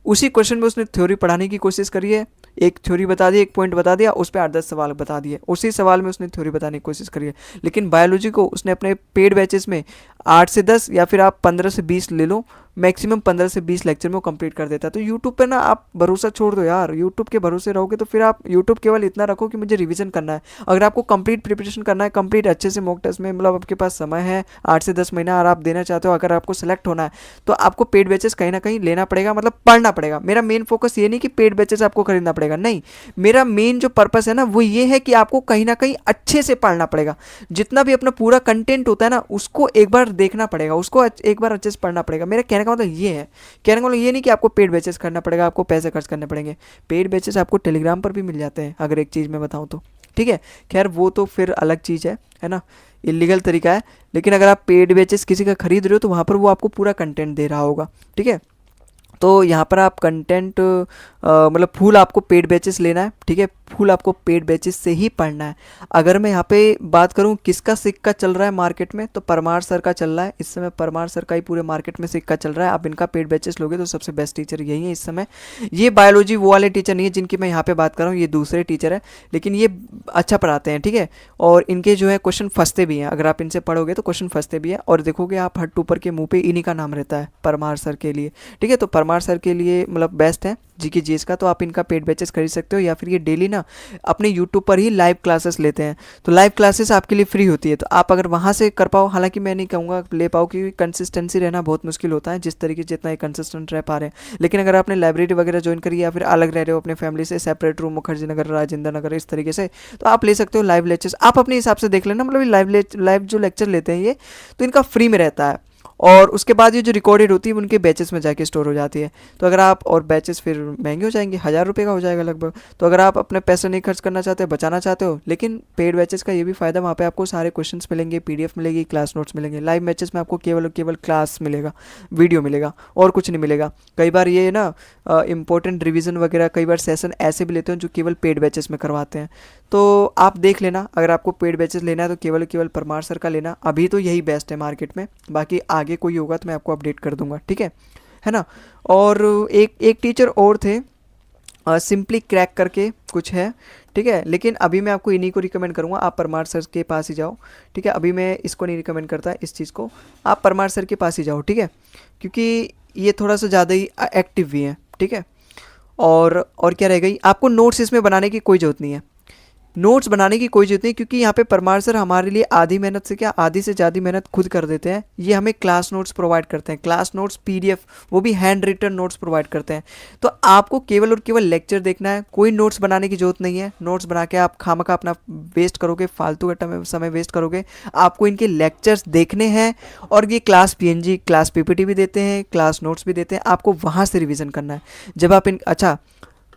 उसी क्वेश्चन में उसने थ्योरी पढ़ाने की कोशिश करी है, एक थ्योरी बता दी, एक पॉइंट बता दिया, उस पर 8-10 सवाल बता दिए, उसी सवाल में उसने थ्योरी बताने की कोशिश करी है। लेकिन बायोलॉजी को उसने अपने पेड बैचेस में 8 से 10 या फिर आप 15 से 20 ले लो, मैक्सिमम 15 से 20 लेक्चर में वो कंप्लीट कर देता है। तो यूट्यूब पे ना आप भरोसा छोड़ दो यार, यूट्यूब के भरोसे रहोगे तो फिर आप यूट्यूब केवल इतना रखो कि मुझे रिवीजन करना है। अगर आपको कंप्लीट प्रिपरेशन करना है, कंप्लीट अच्छे से मॉक टेस्ट में, मतलब आपके पास समय है 8 से 10 महीना और आप देना चाहते हो, अगर आपको सेलेक्ट होना है तो आपको पेड बैचेस कहीं ना कहीं लेना पड़ेगा, मतलब पढ़ना पड़ेगा। मेरा मेन फोकस ये नहीं कि पेड बैचेस आपको खरीदना पड़ेगा, नहीं, मेरा मेन जो पर्पस है ना वो ये है कि आपको कहीं ना कहीं अच्छे से पढ़ना पड़ेगा। जितना भी अपना पूरा कंटेंट होता है ना उसको एक बार देखना पड़ेगा, उसको एक बार अच्छे से पढ़ना पड़ेगा। मेरा कहने का मतलब ये है, कहने का मतलब ये नहीं कि आपको पेड बैचेस करना पड़ेगा, आपको पैसे खर्च करने पड़ेंगे। पेड बैचेस आपको टेलीग्राम पर भी मिल जाते हैं, अगर एक चीज़ मैं बताऊँ तो, ठीक है। खैर वो तो फिर अलग चीज़ है ना, इलीगल तरीका है। लेकिन अगर आप पेड बैचेस किसी का खरीद रहे हो तो वहाँ पर वो आपको पूरा कंटेंट दे रहा होगा, ठीक है। तो यहाँ पर आप कंटेंट मतलब फुल आपको पेड बैचेस लेना है, ठीक है, फुल आपको पेड बैचेस से ही पढ़ना है। अगर मैं यहाँ पे बात करूँ किसका सिक्का चल रहा है मार्केट में, तो परमार सर का चल रहा है इस समय, परमार सर का ही पूरे मार्केट में सिक्का चल रहा है। आप इनका पेड बैचेस लोगे तो सबसे बेस्ट टीचर यही है इस समय। ये बायोलॉजी वो वाले टीचर नहीं है जिनकी मैं यहाँ पे बात कर रहा हूँ, ये दूसरे टीचर है, लेकिन ये अच्छा पढ़ाते हैं, ठीक है। और इनके जो है क्वेश्चन फंसते भी हैं, अगर आप इनसे पढ़ोगे तो क्वेश्चन फंसते भी है। और देखोगे आप हट ऊपर के मुँह पे इन्हीं का नाम रहता है, परमार सर के लिए, ठीक है। तो परमार सर के लिए मतलब बेस्ट है जीके जीएस का, तो आप इनका पेड बैचेस खरीद सकते हो। या फिर ये डेली ना अपने यूट्यूब पर ही लाइव क्लासेस लेते हैं, तो लाइव क्लासेस आपके लिए फ्री होती है, तो आप अगर वहाँ से कर पाओ, हालांकि मैं नहीं कहूँगा ले पाओ क्योंकि कंसिस्टेंसी रहना बहुत मुश्किल होता है जिस तरीके से जितना ये कंसिस्टेंट रह पा रहे हैं। लेकिन अगर आपने लाइब्रेरी वगैरह ज्वाइन करी या फिर अलग रह रहे हो अपने फैमिली से, सेपरेट रूम मुखर्जी नगर राजेंद्र नगर इस तरीके से, तो आप ले सकते हो लाइव लेक्चर्स। आप अपने हिसाब से देख लेना, मतलब लाइव जो लेक्चर लेते हैं ये तो इनका फ्री में रहता है। और उसके बाद ये जो रिकॉर्डेड होती है वो उनके बैचेस में जाके स्टोर हो जाती है। तो अगर आप, और बैचेस फिर महंगे हो जाएंगे, 1000 रुपये का हो जाएगा लगभग। तो अगर आप अपने पैसे नहीं खर्च करना चाहते, बचाना चाहते हो, लेकिन पेड बैचेस का ये भी फ़ायदा, वहाँ पे आपको सारे क्वेश्चंस मिलेंगे, पीडीएफ मिलेगी, क्लास नोट्स मिलेंगे। लाइव बैचेस में आपको केवल और केवल क्लास मिलेगा, वीडियो मिलेगा और कुछ नहीं मिलेगा। कई बार ये ना इंपॉर्टेंट रिवीजन वगैरह कई बार सेशन ऐसे भी लेते हैं जो केवल पेड बैचेस में करवाते हैं। तो आप देख लेना, अगर आपको पेड बैचेस लेना है तो केवल केवल परमार सर का लेना, अभी तो यही बेस्ट है मार्केट में। बाकी आगे कोई होगा तो मैं आपको अपडेट कर दूंगा, ठीक है ना। और एक टीचर और थे, सिंपली क्रैक करके कुछ है, ठीक है, लेकिन अभी मैं आपको इन्हीं को रिकमेंड करूँगा, आप परमार सर के पास ही जाओ, ठीक है। अभी मैं इसको नहीं रिकमेंड करता इस चीज़ को, आप परमार सर के पास ही जाओ, ठीक है, क्योंकि ये थोड़ा सा ज़्यादा ही एक्टिव भी हैं, ठीक है। और क्या रह गई, आपको नोट्स इसमें बनाने की कोई ज़रूरत नहीं है, नोट्स बनाने की कोई जरूरत नहीं, क्योंकि यहाँ पे परमार सर हमारे लिए आधी मेहनत से क्या आधी से ज़्यादा मेहनत खुद कर देते हैं। ये हमें क्लास नोट्स प्रोवाइड करते हैं, क्लास नोट्स पीडीएफ, वो भी हैंड रिटन नोट्स प्रोवाइड करते हैं। तो आपको केवल और केवल लेक्चर देखना है, कोई नोट्स बनाने की जरूरत नहीं है। नोट्स बना के आप खामखा अपना वेस्ट करोगे, फालतू का समय वेस्ट करोगे। आपको इनके लेक्चर्स देखने हैं, और ये क्लास पीएनजी, क्लास पीपीटी भी देते हैं, क्लास नोट्स भी देते हैं, आपको वहाँ से रिविज़न करना है। जब आप अच्छा,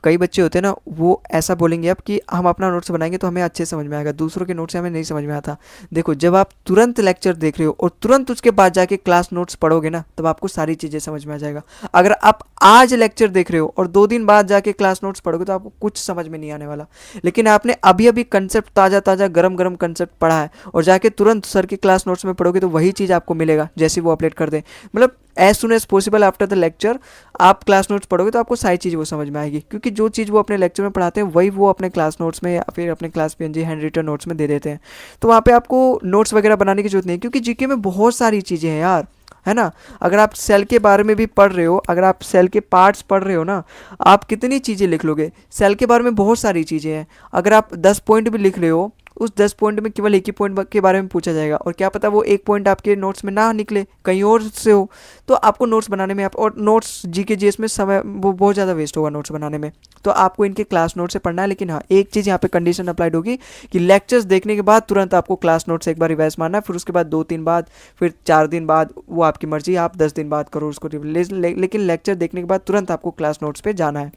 कई बच्चे होते हैं ना वो ऐसा बोलेंगे अब कि हम अपना नोट्स बनाएंगे तो हमें अच्छे समझ में आएगा, दूसरों के नोट्स से हमें नहीं समझ में आता। देखो, जब आप तुरंत लेक्चर देख रहे हो और तुरंत उसके बाद जाके क्लास नोट्स पढ़ोगे ना, तब आपको सारी चीज़ें समझ में आ जाएगा। अगर आप आज लेक्चर देख रहे हो और 2 दिन बाद जाके क्लास नोट्स पढ़ोगे तो आपको कुछ समझ में नहीं आने वाला। लेकिन आपने अभी अभी कंसेप्ट ताज़ा ताज़ा गरम गरम कंसेप्ट पढ़ा है और जाके तुरंत सर के क्लास नोट्स में पढ़ोगे तो वही चीज़ आपको मिलेगा जैसे वो अपडेट कर दें। मतलब as soon as possible after the lecture आप क्लास नोट्स पढ़ोगे तो आपको सारी चीज़ वो समझ में आएगी, क्योंकि जो चीज़ वो अपने लेक्चर में पढ़ाते हैं वही वो अपने क्लास नोट्स में या फिर अपने class PNG hand written notes में दे देते हैं। तो वहाँ पे आपको नोट्स वगैरह बनाने की जरूरत नहीं है, क्योंकि जीके में बहुत सारी चीज़ें हैं यार, है ना। अगर आप सेल के बारे में भी पढ़ रहे हो, अगर आप सेल के पार्ट्स पढ़ रहे हो ना, आप कितनी चीज़ें लिख लोगे। सेल के बारे में बहुत सारी चीज़ें हैं, अगर आप 10 पॉइंट भी लिख रहे हो, उस 10 पॉइंट में केवल एक ही पॉइंट के बारे में पूछा जाएगा, और क्या पता वो एक पॉइंट आपके नोट्स में ना निकले, कहीं और से हो। तो आपको नोट्स बनाने में और नोट्स जीके जीएस में समय वो बहुत ज़्यादा वेस्ट होगा नोट्स बनाने में। तो आपको इनके क्लास नोट से पढ़ना है, लेकिन हाँ एक चीज़ यहाँ पे कंडीशन अप्लाइड होगी कि लेक्चर्स देखने के बाद तुरंत आपको क्लास नोट से एक बार रिवाइज मारना है, फिर उसके बाद 2-3 बाद, फिर 4 दिन बाद, वो आपकी मर्जी, आप 10 दिन बाद करो उसको, लेकिन लेक्चर देखने के बाद तुरंत आपको क्लास नोट्स पे जाना है,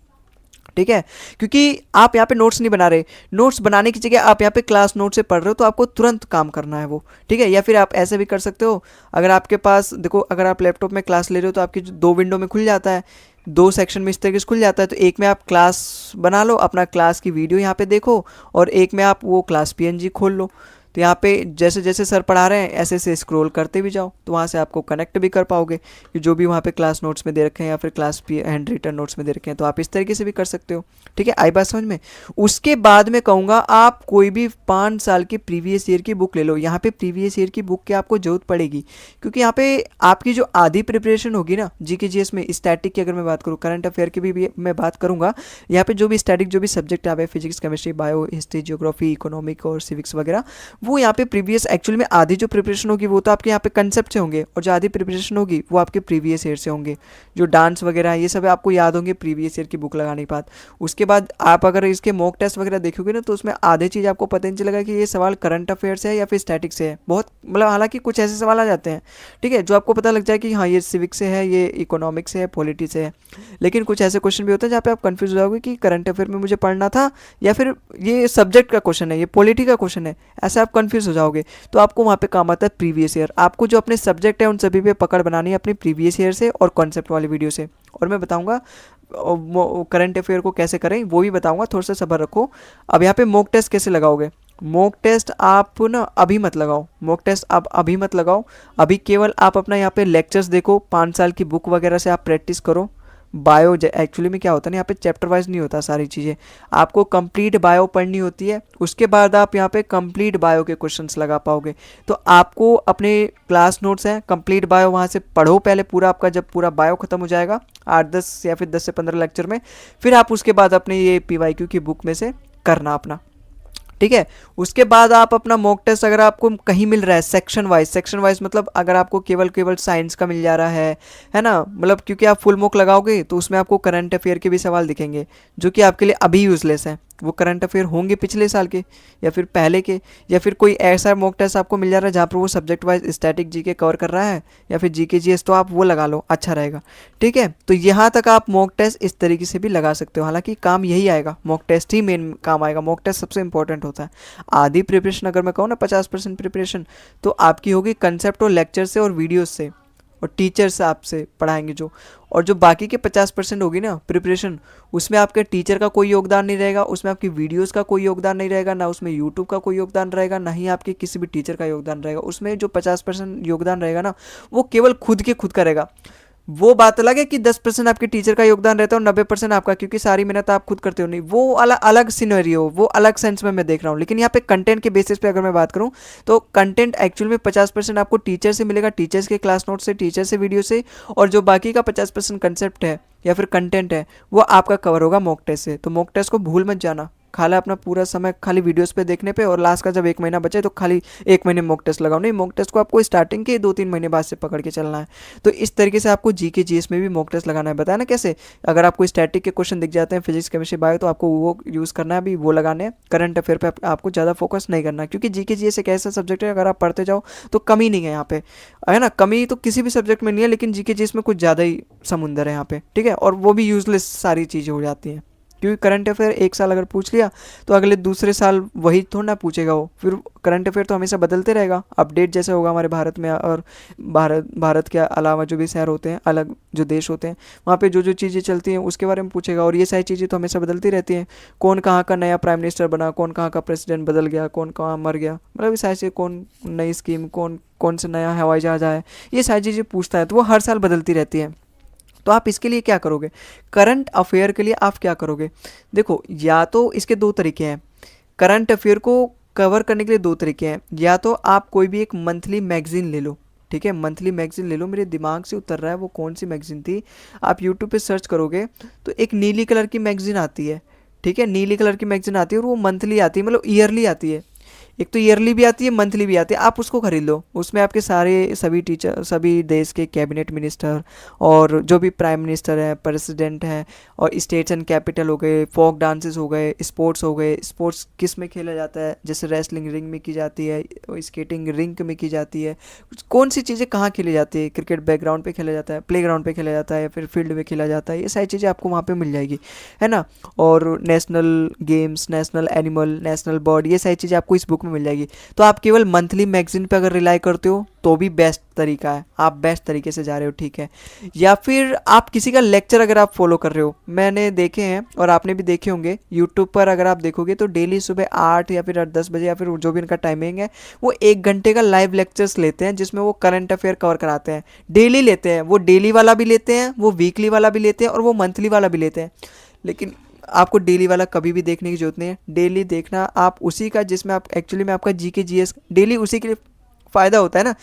ठीक है। क्योंकि आप यहाँ पे नोट्स नहीं बना रहे, नोट्स बनाने की जगह आप यहाँ पे क्लास नोट से पढ़ रहे हो, तो आपको तुरंत काम करना है वो, ठीक है। या फिर आप ऐसे भी कर सकते हो, अगर आपके पास देखो, अगर आप लैपटॉप में क्लास ले रहे हो तो आपकी दो विंडो में खुल जाता है, दो सेक्शन में इस तरीके से खुल जाता है। तो एक में आप क्लास बना लो, अपना क्लास की वीडियो यहाँ पे देखो, और एक में आप वो क्लास पीएनजी खोल लो। तो यहाँ पे जैसे जैसे सर पढ़ा रहे हैं ऐसे ऐसे स्क्रॉल करते भी जाओ, तो वहाँ से आपको कनेक्ट भी कर पाओगे कि जो भी वहाँ पे क्लास नोट्स में दे रखे हैं या फिर क्लास हैंड रिटन नोट्स में दे रखे हैं, तो आप इस तरीके से भी कर सकते हो, ठीक है। आई बात समझ में। उसके बाद में कहूँगा आप कोई भी 5 साल की प्रीवियस ईयर की बुक ले लो। यहाँ पे प्रीवियस ईयर की बुक की आपको जरूरत पड़ेगी, क्योंकि यहाँ पे आपकी जो आधी प्रिपरेशन होगी ना जीके जीएस में, स्टैटिक की अगर मैं बात करूँ, करंट अफेयर की भी मैं बात करूँगा, यहाँ पे जो भी स्टैटिक जो भी सब्जेक्ट आवे, physics, chemistry, bio, history, geography, economic और सिविक्स वगैरह, वो यहाँ पे प्रीवियस एक्चुअली में आधी जो प्रिपरेशन होगी वो तो आपके यहाँ पे कंसेप्ट से होंगे, और जो आधी प्रिपरेशन होगी वो आपके प्रीवियस ईयर से होंगे। जो डांस वगैरह है ये सब आपको याद होंगे प्रीवियस ईयर की बुक लगाने के बाद। उसके बाद आप अगर इसके मॉक टेस्ट वगैरह देखोगे ना, तो उसमें आधे चीज़ आपको पता नहीं चलेगा कि ये सवाल करंट अफेयर से है या फिर स्टैटिक से है। बहुत मतलब हालांकि कुछ ऐसे सवाल आ जाते हैं, ठीक है, जो आपको पता लग जाए कि हाँ ये सिविक्स से है, ये इकोनॉमिक्स से है, पॉलिटी से है। लेकिन कुछ ऐसे क्वेश्चन भी होते हैं जहाँ पे आप कंफ्यूज हो जाओगे कि करंट अफेयर में मुझे पढ़ना था या फिर ये सब्जेक्ट का क्वेश्चन है, ये पॉलिटी का क्वेश्चन है, ऐसे आप कंफ्यूज हो जाओगे। तो आपको वहाँ पे काम आता है प्रीवियस ईयर। आपको जो अपने सब्जेक्ट है उन सभी पे पकड़ बनानी है अपनी प्रीवियस ईयर से और कॉन्सेप्ट वाली वीडियो से। और मैं बताऊंगा करंट अफेयर को कैसे करें वो भी बताऊंगा, थोड़ा सा सब्र रखो। अब यहाँ पे मॉक टेस्ट कैसे लगाओगे। मॉक टेस्ट आप ना अभी मत लगाओ, मॉक टेस्ट आप अभी मत लगाओ। अभी केवल आप अपना यहाँ पे लेक्चर्स देखो, 5 साल की बुक वगैरह से आप प्रैक्टिस करो। बायो एक्चुअली में क्या होता है ना, यहाँ पे चैप्टर वाइज नहीं होता सारी चीज़ें, आपको कंप्लीट बायो पढ़नी होती है, उसके बाद आप यहाँ पे कंप्लीट बायो के क्वेश्चंस लगा पाओगे। तो आपको अपने क्लास नोट्स हैं कंप्लीट बायो, वहाँ से पढ़ो पहले पूरा, आपका जब पूरा बायो खत्म हो जाएगा 8-10 या फिर 10 से 15 लेक्चर में, फिर आप उसके बाद अपने ये PYQ की बुक में से करना अपना, ठीक है। उसके बाद आप अपना मॉक टेस्ट अगर आपको कहीं मिल रहा है सेक्शन वाइज मतलब अगर आपको केवल केवल साइंस का मिल जा रहा है ना, मतलब क्योंकि आप फुल मॉक लगाओगे तो उसमें आपको करंट अफेयर के भी सवाल दिखेंगे जो कि आपके लिए अभी यूजलेस है। वो करंट अफेयर होंगे पिछले साल के या फिर पहले के, या फिर कोई ऐसा मॉक टेस्ट आपको मिल जा रहा है जहाँ पर वो subject wise static GK cover कर रहा है या फिर जीके जीएस, तो आप वो लगा लो, अच्छा रहेगा, ठीक है। तो यहाँ तक आप मॉक टेस्ट इस तरीके से भी लगा सकते हो। हालांकि काम यही आएगा, मॉक टेस्ट ही मेन काम आएगा, मॉक टेस्ट सबसे इंपॉर्टेंट होता है। आधी प्रिपरेशन अगर मैं कहूँ ना 50% प्रिपरेशन तो आपकी होगी कंसेप्ट और लेक्चर से और वीडियोज से और टीचर्स आपसे पढ़ाएंगे जो, और जो बाकी के 50% होगी ना प्रिपरेशन, उसमें आपके टीचर का कोई योगदान नहीं रहेगा, उसमें आपकी वीडियोस का कोई योगदान नहीं रहेगा, ना उसमें यूट्यूब का कोई योगदान रहेगा, ना ही आपके किसी भी टीचर का योगदान रहेगा। उसमें जो 50% योगदान रहेगा ना, वो केवल खुद करेगा। वो बात अलग है कि 10% आपके टीचर का योगदान रहता है और 90% आपका, क्योंकि सारी मेहनत आप खुद करते हो, नहीं वो अलग अलग सिनेरियो, वो अलग सेंस में मैं देख रहा हूँ। लेकिन यहाँ पे कंटेंट के बेसिस पे अगर मैं बात करूँ तो कंटेंट एक्चुअल में 50% आपको टीचर से मिलेगा, टीचर्स के क्लास नोट से, टीचर से, वीडियो से, और जो बाकी का 50% कंसेप्ट है या फिर कंटेंट है वो आपका कवर होगा मॉक टेस्ट से। तो मॉक टेस्ट को भूल मत जाना, खाली अपना पूरा समय खाली वीडियोस पे देखने पे, और लास्ट का जब 1 महीना बचे तो खाली 1 महीने मॉक टेस्ट लगाओ, नहीं, मॉक टेस्ट को आपको स्टार्टिंग के 2-3 महीने बाद से पकड़ के चलना है। तो इस तरीके से आपको जीके जीएस में भी मॉक टेस्ट लगाना है। बताया ना कैसे, अगर आपको स्टैटिक के क्वेश्चन दिख जाते हैं फिजिक्स, केमिस्ट्री, बायो, तो आपको वो यूज़ करना है, अभी वो लगाने हैं। करंट अफेयर पे आपको ज़्यादा फोकस नहीं करना, क्योंकि जीके जीएस एक ऐसा सब्जेक्ट है अगर आप पढ़ते जाओ तो कमी नहीं है यहाँ पे, है ना। कमी तो किसी भी सब्जेक्ट में नहीं है, लेकिन जीके जीएस में कुछ ज़्यादा ही समुंदर है यहाँ पे, ठीक है। और वो भी यूजलेस सारी चीज़ें हो जाती हैं, क्योंकि करंट अफेयर एक साल अगर पूछ लिया तो अगले दूसरे साल वही थोड़ा ना पूछेगा वो, फिर करंट अफेयर तो हमेशा बदलते रहेगा, अपडेट जैसे होगा हमारे भारत में, और भारत के अलावा जो भी शहर होते हैं, अलग जो देश होते हैं, वहाँ पे जो जो चीज़ें चलती हैं उसके बारे में पूछेगा। और ये सारी चीज़ें तो हमेशा बदलती रहती हैं, कौन कहाँ का नया प्राइम मिनिस्टर बना, कौन कहाँ का प्रेसिडेंट बदल गया, कौन कहाँ मर गया, मतलब ये सारी चीज़ें, कौन नई स्कीम, कौन कौन सा नया हवाई जहाज आया है, ये सारी चीज़ें पूछता है। तो वो हर साल बदलती रहती है। तो आप इसके लिए क्या करोगे, करंट अफेयर के लिए आप क्या करोगे, देखो या तो इसके दो तरीके हैं। करंट अफेयर को कवर करने के लिए दो तरीके हैं, या तो आप कोई भी एक मंथली मैगजीन ले लो, ठीक है, मंथली मैगजीन ले लो। मेरे दिमाग से उतर रहा है वो कौन सी मैगजीन थी, आप यूट्यूब पे सर्च करोगे तो एक नीली कलर की मैगजीन आती है, ठीक है, नीली कलर की मैगजीन आती है और वो मंथली आती है, मतलब ईयरली आती है। एक तो ईयरली भी आती है, मंथली भी आती है, आप उसको खरीद लो। उसमें आपके सारे सभी टीचर, सभी देश के कैबिनेट मिनिस्टर और जो भी प्राइम मिनिस्टर है, प्रेसिडेंट है, और स्टेट्स एंड कैपिटल हो गए, फोक डांसेस हो गए, स्पोर्ट्स हो गए, स्पोर्ट्स किस में खेला जाता है, जैसे रेसलिंग रिंग में की जाती है, स्केटिंग रिंग में की जाती है, कौन सी चीज़ें कहाँ खेली जाती है, क्रिकेट बैकग्राउंड पे खेला जाता है, प्ले ग्राउंड पे खेला जाता है, या फिर फील्ड में खेला जाता है, ये सारी चीज़ें आपको वहाँ पे मिल जाएगी, है ना। और national games, national animal, national bird, ये सारी चीज़ें आपको इस बुक में मिल जाएगी। तो आप केवल मंथली मैगजीन पे अगर रिलाई करते हो तो भी बेस्ट तरीका है, आप बेस्ट तरीके से जा रहे हो, ठीक है। या फिर आप किसी का लेक्चर अगर आप फॉलो कर रहे हो, मैंने देखे हैं और आपने भी देखे होंगे यूट्यूब पर, अगर आप देखोगे तो डेली सुबह 8 या फिर 10 बजे या फिर जो भी उनका टाइमिंग है, वो 1 घंटे का लाइव लेक्चर्स लेते हैं, जिसमें वो करंट अफेयर कवर कराते हैं। डेली लेते हैं, वो डेली वाला भी लेते हैं, वो वीकली वाला भी लेते हैं, और वो मंथली वाला भी लेते हैं। लेकिन आपको डेली वाला कभी भी देखने की जरूरत नहीं है। डेली देखना आप उसी का जिसमें आप एक्चुअली में आपका जीके जीएस डेली उसी के लिए फ़ायदा होता है ना,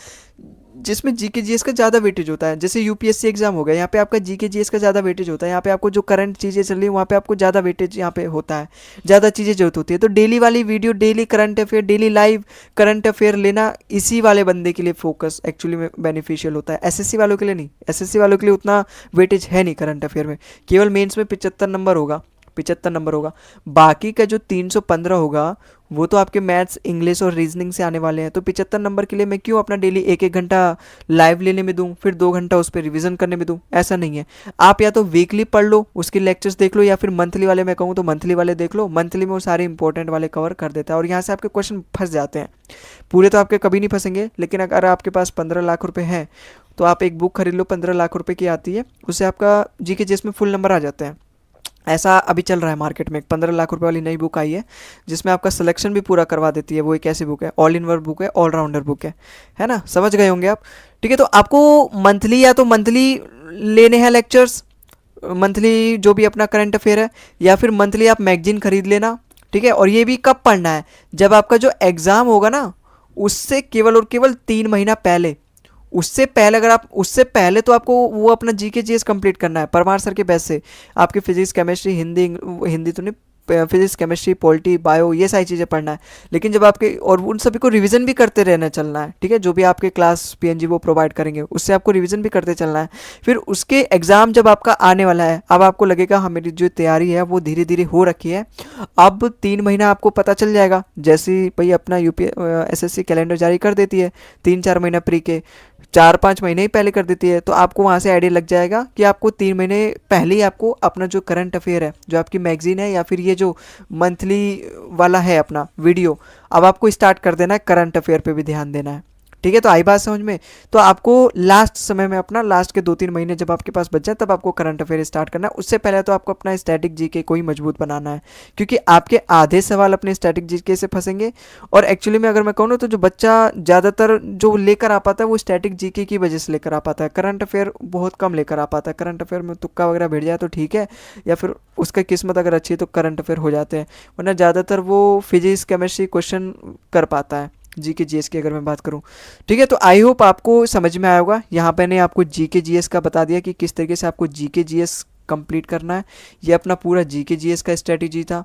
जिसमें जीके जीएस का ज़्यादा वेटेज होता है। जैसे यूपीएससी एग्जाम हो गया, यहाँ पे आपका जीके जीएस का ज़्यादा वेटेज होता है। यहाँ पे आपको जो करंट चीज़ें चल रही है वहाँ पे आपको ज़्यादा वेटेज यहाँ पे होता है, ज़्यादा चीज़ें जरूरत होती है। तो डेली वाली video, daily current affair, daily live current affair लेना इसी वाले बंदे के लिए फोकस एक्चुअली में बेनिफिशियल होता है। एसएससी वालों के लिए नहीं, एसएससी वालों के लिए उतना वेटेज है नहीं करंट अफेयर में। केवल मेंस में 75 नंबर होगा, 75 नंबर होगा। बाकी का जो 315 होगा वो तो आपके मैथ्स, इंग्लिश और रीजनिंग से आने वाले हैं। तो 75 नंबर के लिए मैं क्यों अपना डेली 1-1 घंटा लाइव लेने में दूं, फिर 2 घंटा उस पर रिविजन करने में दूं, ऐसा नहीं है। आप या तो वीकली पढ़ लो, उसके लेक्चर्स देख लो, या फिर मंथली वाले मैं कहूँ तो मंथली वाले देख लो। मंथली में वो सारे इंपॉर्टेंट वाले कवर कर देता है और यहाँ से आपके क्वेश्चन फंस जाते हैं। पूरे तो आपके कभी नहीं फंसेंगे, लेकिन अगर आपके पास 15 लाख रुपए हैं तो आप एक बुक खरीद लो, 15 लाख रुपए की आती है, उससे आपका जीके जिसमें फुल नंबर आ जाते हैं। ऐसा अभी चल रहा है मार्केट में, एक 15 लाख रुपए वाली नई बुक आई है जिसमें आपका सिलेक्शन भी पूरा करवा देती है। वो एक ऐसी बुक है, ऑल इन वन बुक है, ऑलराउंडर बुक है ना, समझ गए होंगे आप। ठीक है, तो आपको मंथली या तो मंथली लेने हैं लेक्चर्स, मंथली जो भी अपना करंट अफेयर है, या फिर मंथली आप मैगजीन खरीद लेना, ठीक है। और ये भी कब पढ़ना है, जब आपका जो एग्ज़ाम होगा ना उससे केवल और केवल 3 महीना पहले। उससे पहले, अगर आप उससे पहले, तो आपको वो अपना जीके जीएस कंप्लीट करना है परमार सर के बेस से। आपकी फिजिक्स, केमिस्ट्री, हिंदी, हिंदी तो नहीं, फिजिक्स, केमिस्ट्री, पॉलिटी, बायो, ये सारी चीज़ें पढ़ना है। लेकिन जब आपके, और उन सभी को रिवीजन भी करते रहना चलना है, ठीक है। जो भी आपके क्लास पीएनजी वो प्रोवाइड करेंगे उससे आपको रिवीजन भी करते चलना है। फिर उसके एग्ज़ाम जब आपका आने वाला है, अब आपको लगेगा हाँ मेरी जो तैयारी है वो धीरे धीरे हो रखी है। अब 3 महीना आपको पता चल जाएगा, जैसे भाई अपना यूपी एसएससी कैलेंडर जारी कर देती है 3-4 महीना प्री के, 4-5 महीने ही पहले कर देती है। तो आपको वहाँ से आइडिया लग जाएगा कि आपको 3 महीने पहले ही आपको अपना जो करंट अफेयर है, जो आपकी मैगजीन है, या फिर ये जो मंथली वाला है अपना वीडियो, अब आपको स्टार्ट कर देना है, करंट अफेयर पे भी ध्यान देना है। ठीक है, तो आई बात समझ में। तो आपको लास्ट समय में अपना लास्ट के 2-3 महीने जब आपके पास बच जाए तब आपको करंट अफेयर स्टार्ट करना है। उससे पहले तो आपको अपना स्टैटिक जीके को ही मजबूत बनाना है, क्योंकि आपके आधे सवाल अपने स्टैटिक जीके से फंसेंगे। और एक्चुअली में अगर मैं कहूँ ना, तो जो बच्चा ज़्यादातर जो लेकर आ पाता है वो स्टैटिक जीके की वजह से लेकर आ पाता है, करंट अफेयर बहुत कम लेकर आ पाता है। करंट अफेयर में तुक्का वगैरह भिड़ जाए तो ठीक है, या फिर उसका किस्मत अगर अच्छी है तो करंट अफेयर हो जाते हैं, वरना ज़्यादातर वो फिजिक्स, केमिस्ट्री क्वेश्चन कर पाता है, जीके जीएस की अगर मैं बात करूं। ठीक है, तो आई होप आपको समझ में आया होगा। यहाँ पे मैंने आपको जीके जीएस का बता दिया कि किस तरीके से आपको जीके जीएस कंप्लीट करना है। ये अपना पूरा जीके जीएस का स्ट्रेटेजी था।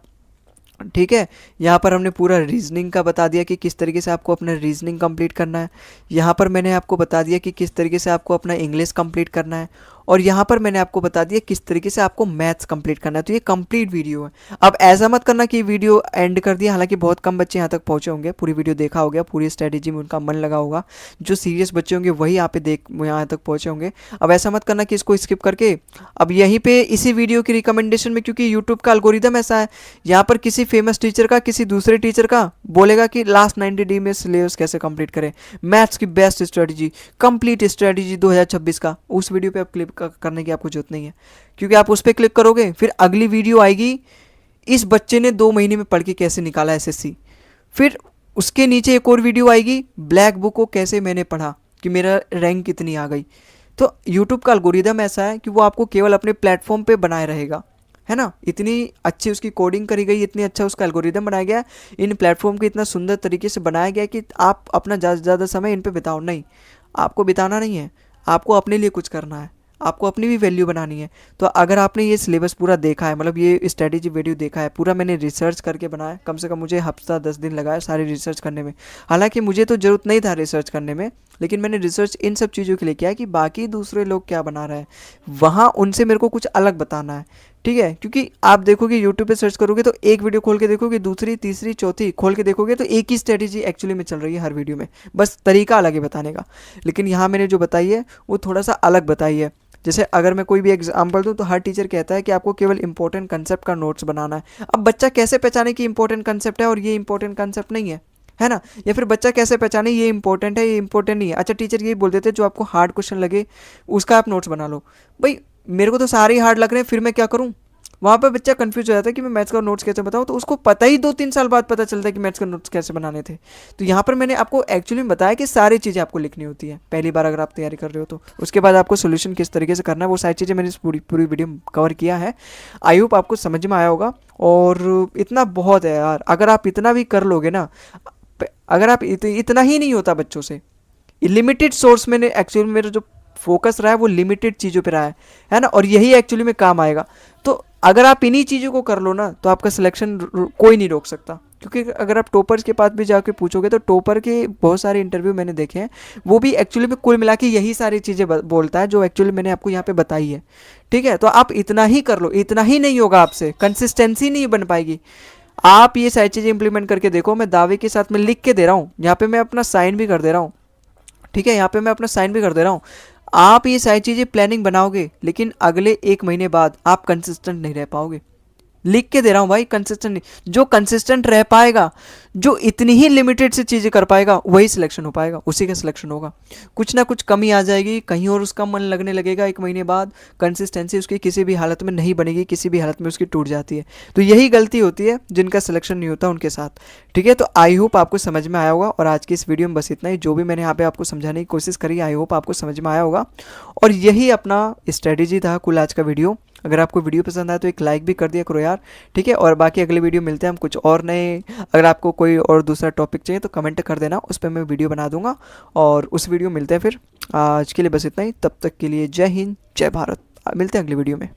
ठीक है, यहाँ पर हमने पूरा रीजनिंग का बता दिया कि किस तरीके से आपको अपना रीजनिंग कंप्लीट करना है। यहाँ पर मैंने आपको बता दिया कि किस तरीके से आपको अपना इंग्लिश कंप्लीट करना है। और यहाँ पर मैंने आपको बता दिया किस तरीके से आपको मैथ्स कंप्लीट करना है। तो ये कंप्लीट वीडियो है। अब ऐसा मत करना कि वीडियो एंड कर दिया, हालांकि बहुत कम बच्चे यहाँ तक पहुँचे होंगे, पूरी वीडियो देखा हो गया, पूरी स्ट्रेटेजी में उनका मन लगा होगा। जो सीरियस बच्चे होंगे वही यहाँ तक पहुँचे होंगे। अब ऐसा मत करना कि इसको स्किप करके अब यहीं पे इसी वीडियो की रिकमेंडेशन में, क्योंकि यूट्यूब का एल्गोरिदम ऐसा है, यहाँ पर किसी फेमस टीचर का, किसी दूसरे टीचर का बोलेगा कि लास्ट 90 डे में सिलेबस कैसे कंप्लीट करें, मैथ्स की बेस्ट स्ट्रेटजी, कंप्लीट स्ट्रेटजी 2026 का, उस वीडियो पे आप क्लिक करने की आपको जरूरत नहीं है। क्योंकि आप उस पर क्लिक करोगे फिर अगली वीडियो आएगी, इस बच्चे ने 2 महीने में पढ़ के कैसे निकाला एसएससी, फिर उसके नीचे एक और वीडियो आएगी, ब्लैक बुक को कैसे मैंने पढ़ा कि मेरा रैंक कितनी आ गई। तो यूट्यूब का एल्गोरिदम ऐसा है कि वो आपको केवल अपने प्लेटफॉर्म पे बनाए रहेगा, है ना। इतनी अच्छी उसकी कोडिंग करी गई, इतनी अच्छा उसका एल्गोरिदम बनाया गया, इन प्लेटफॉर्म को इतना सुंदर तरीके से बनाया गया कि आप अपना ज़्यादा से ज़्यादा समय इन पे बिताओ। नहीं, आपको बिताना नहीं है, आपको अपने लिए कुछ करना है, आपको अपनी भी वैल्यू बनानी है। तो अगर आपने ये सिलेबस पूरा देखा है, मतलब ये स्ट्रेटेजी वीडियो देखा है पूरा, मैंने रिसर्च करके बनाया, कम से कम मुझे हफ्ता 10 दिन लगाया सारी रिसर्च करने में। हालांकि मुझे तो ज़रूरत नहीं था रिसर्च करने में, लेकिन मैंने रिसर्च इन सब चीज़ों के लिए किया कि बाकी दूसरे लोग क्या बना रहे हैं, वहाँ उनसे मेरे को कुछ अलग बताना है, ठीक है। क्योंकि आप देखोगे यूट्यूब पे सर्च करोगे तो एक वीडियो खोल के देखोगे, दूसरी तीसरी चौथी खोल के देखोगे तो एक ही स्ट्रेटेजी एक्चुअली में चल रही है हर वीडियो में, बस तरीका अलग है बताने का। लेकिन यहाँ मैंने जो बताई है वो थोड़ा सा अलग बताई है। जैसे अगर मैं कोई भी एग्जाम्पल दूं तो हर टीचर कहता है कि आपको केवल इंपॉर्टेंट कंसेप्ट का नोट्स बनाना है। अब बच्चा कैसे पहचाने कि इंपॉर्टेंट कंसेप्ट है और ये इंपॉर्टेंट कंसेप्ट नहीं है ना। या फिर बच्चा कैसे पहचाने ये इंपॉर्टेंट है ये इंपॉर्टेंट नहीं है। अच्छा, टीचर ये बोल देते जो आपको हार्ड क्वेश्चन लगे उसका आप नोट्स बना लो। भाई मेरे को तो सारे ही हार्ड लग रहे हैं, फिर मैं क्या करूँ। वहाँ पर बच्चा कंफ्यूज हो जाता है कि मैं मैथ्स का नोट्स कैसे बताऊँ, तो उसको पता ही 2-3 साल बाद पता चलता है कि मैथ्स का नोट्स कैसे बनाने थे। तो यहाँ पर मैंने आपको एक्चुअली में बताया कि सारी चीज़ें आपको लिखनी होती है पहली बार अगर आप तैयारी कर रहे हो तो। उसके बाद आपको सोल्यूशन किस तरीके से करना है वो सारी चीज़ें मैंने इस पूरी पूरी वीडियो में कवर किया है। आई होप आपको समझ में आया होगा। और इतना बहुत है यार, अगर आप इतना भी कर लोगे ना, अगर आप इतना ही नहीं होता बच्चों से, लिमिटेड सोर्स मैंने एक्चुअली मेरा जो फोकस रहा है वो लिमिटेड चीज़ों पे रहा है ना। और यही एक्चुअली में काम आएगा। तो अगर आप इन्हीं चीज़ों को कर लो ना तो आपका सिलेक्शन कोई नहीं रोक सकता। क्योंकि अगर आप टॉपर्स के पास भी जाके पूछोगे तो टॉपर के बहुत सारे इंटरव्यू मैंने देखे हैं, वो भी एक्चुअली में कुल मिला के यही सारी चीज़ें बोलता है जो एक्चुअली मैंने आपको यहाँ पे बताई है, ठीक है। तो आप इतना ही कर लो, इतना ही नहीं होगा आपसे, कंसिस्टेंसी नहीं बन पाएगी। आप ये सारी चीज़ें इंप्लीमेंट करके देखो, मैं दावे के साथ मैं लिख के दे रहा हूँ, यहाँ पे मैं अपना साइन भी कर दे रहा हूँ, ठीक है। यहाँ पे मैं अपना साइन भी कर दे रहा हूँ। आप ये सारी चीज़ें प्लानिंग बनाओगे लेकिन अगले 1 महीने बाद आप कंसिस्टेंट नहीं रह पाओगे। लिख के दे रहा हूँ भाई, कंसिस्टेंट नहीं। जो कंसिस्टेंट रह पाएगा, जो इतनी ही लिमिटेड से चीज़ें कर पाएगा, वही सिलेक्शन हो पाएगा, उसी का सिलेक्शन होगा। कुछ ना कुछ कमी आ जाएगी कहीं और, उसका मन लगने लगेगा 1 महीने बाद, कंसिस्टेंसी उसकी किसी भी हालत में नहीं बनेगी, किसी भी हालत में उसकी टूट जाती है। तो यही गलती होती है जिनका सिलेक्शन नहीं होता उनके साथ, ठीक है। तो आई होप आपको समझ में आया होगा। और आज की इस वीडियो में बस इतना ही, जो भी मैंने यहाँ पे आपको समझाने की कोशिश करी, आई होप आपको समझ में आया होगा। और यही अपना स्ट्रेटेजी था कुल आज का वीडियो। अगर आपको वीडियो पसंद आए तो एक लाइक भी कर दिया करो यार, ठीक है। और बाकी अगले वीडियो मिलते हैं हम कुछ और नए, अगर आपको कोई और दूसरा टॉपिक चाहिए तो कमेंट कर देना, उस पर मैं वीडियो बना दूंगा और उस वीडियो मिलते हैं फिर। आज के लिए बस इतना ही, तब तक के लिए जय हिंद जय भारत, मिलते हैं अगले वीडियो में।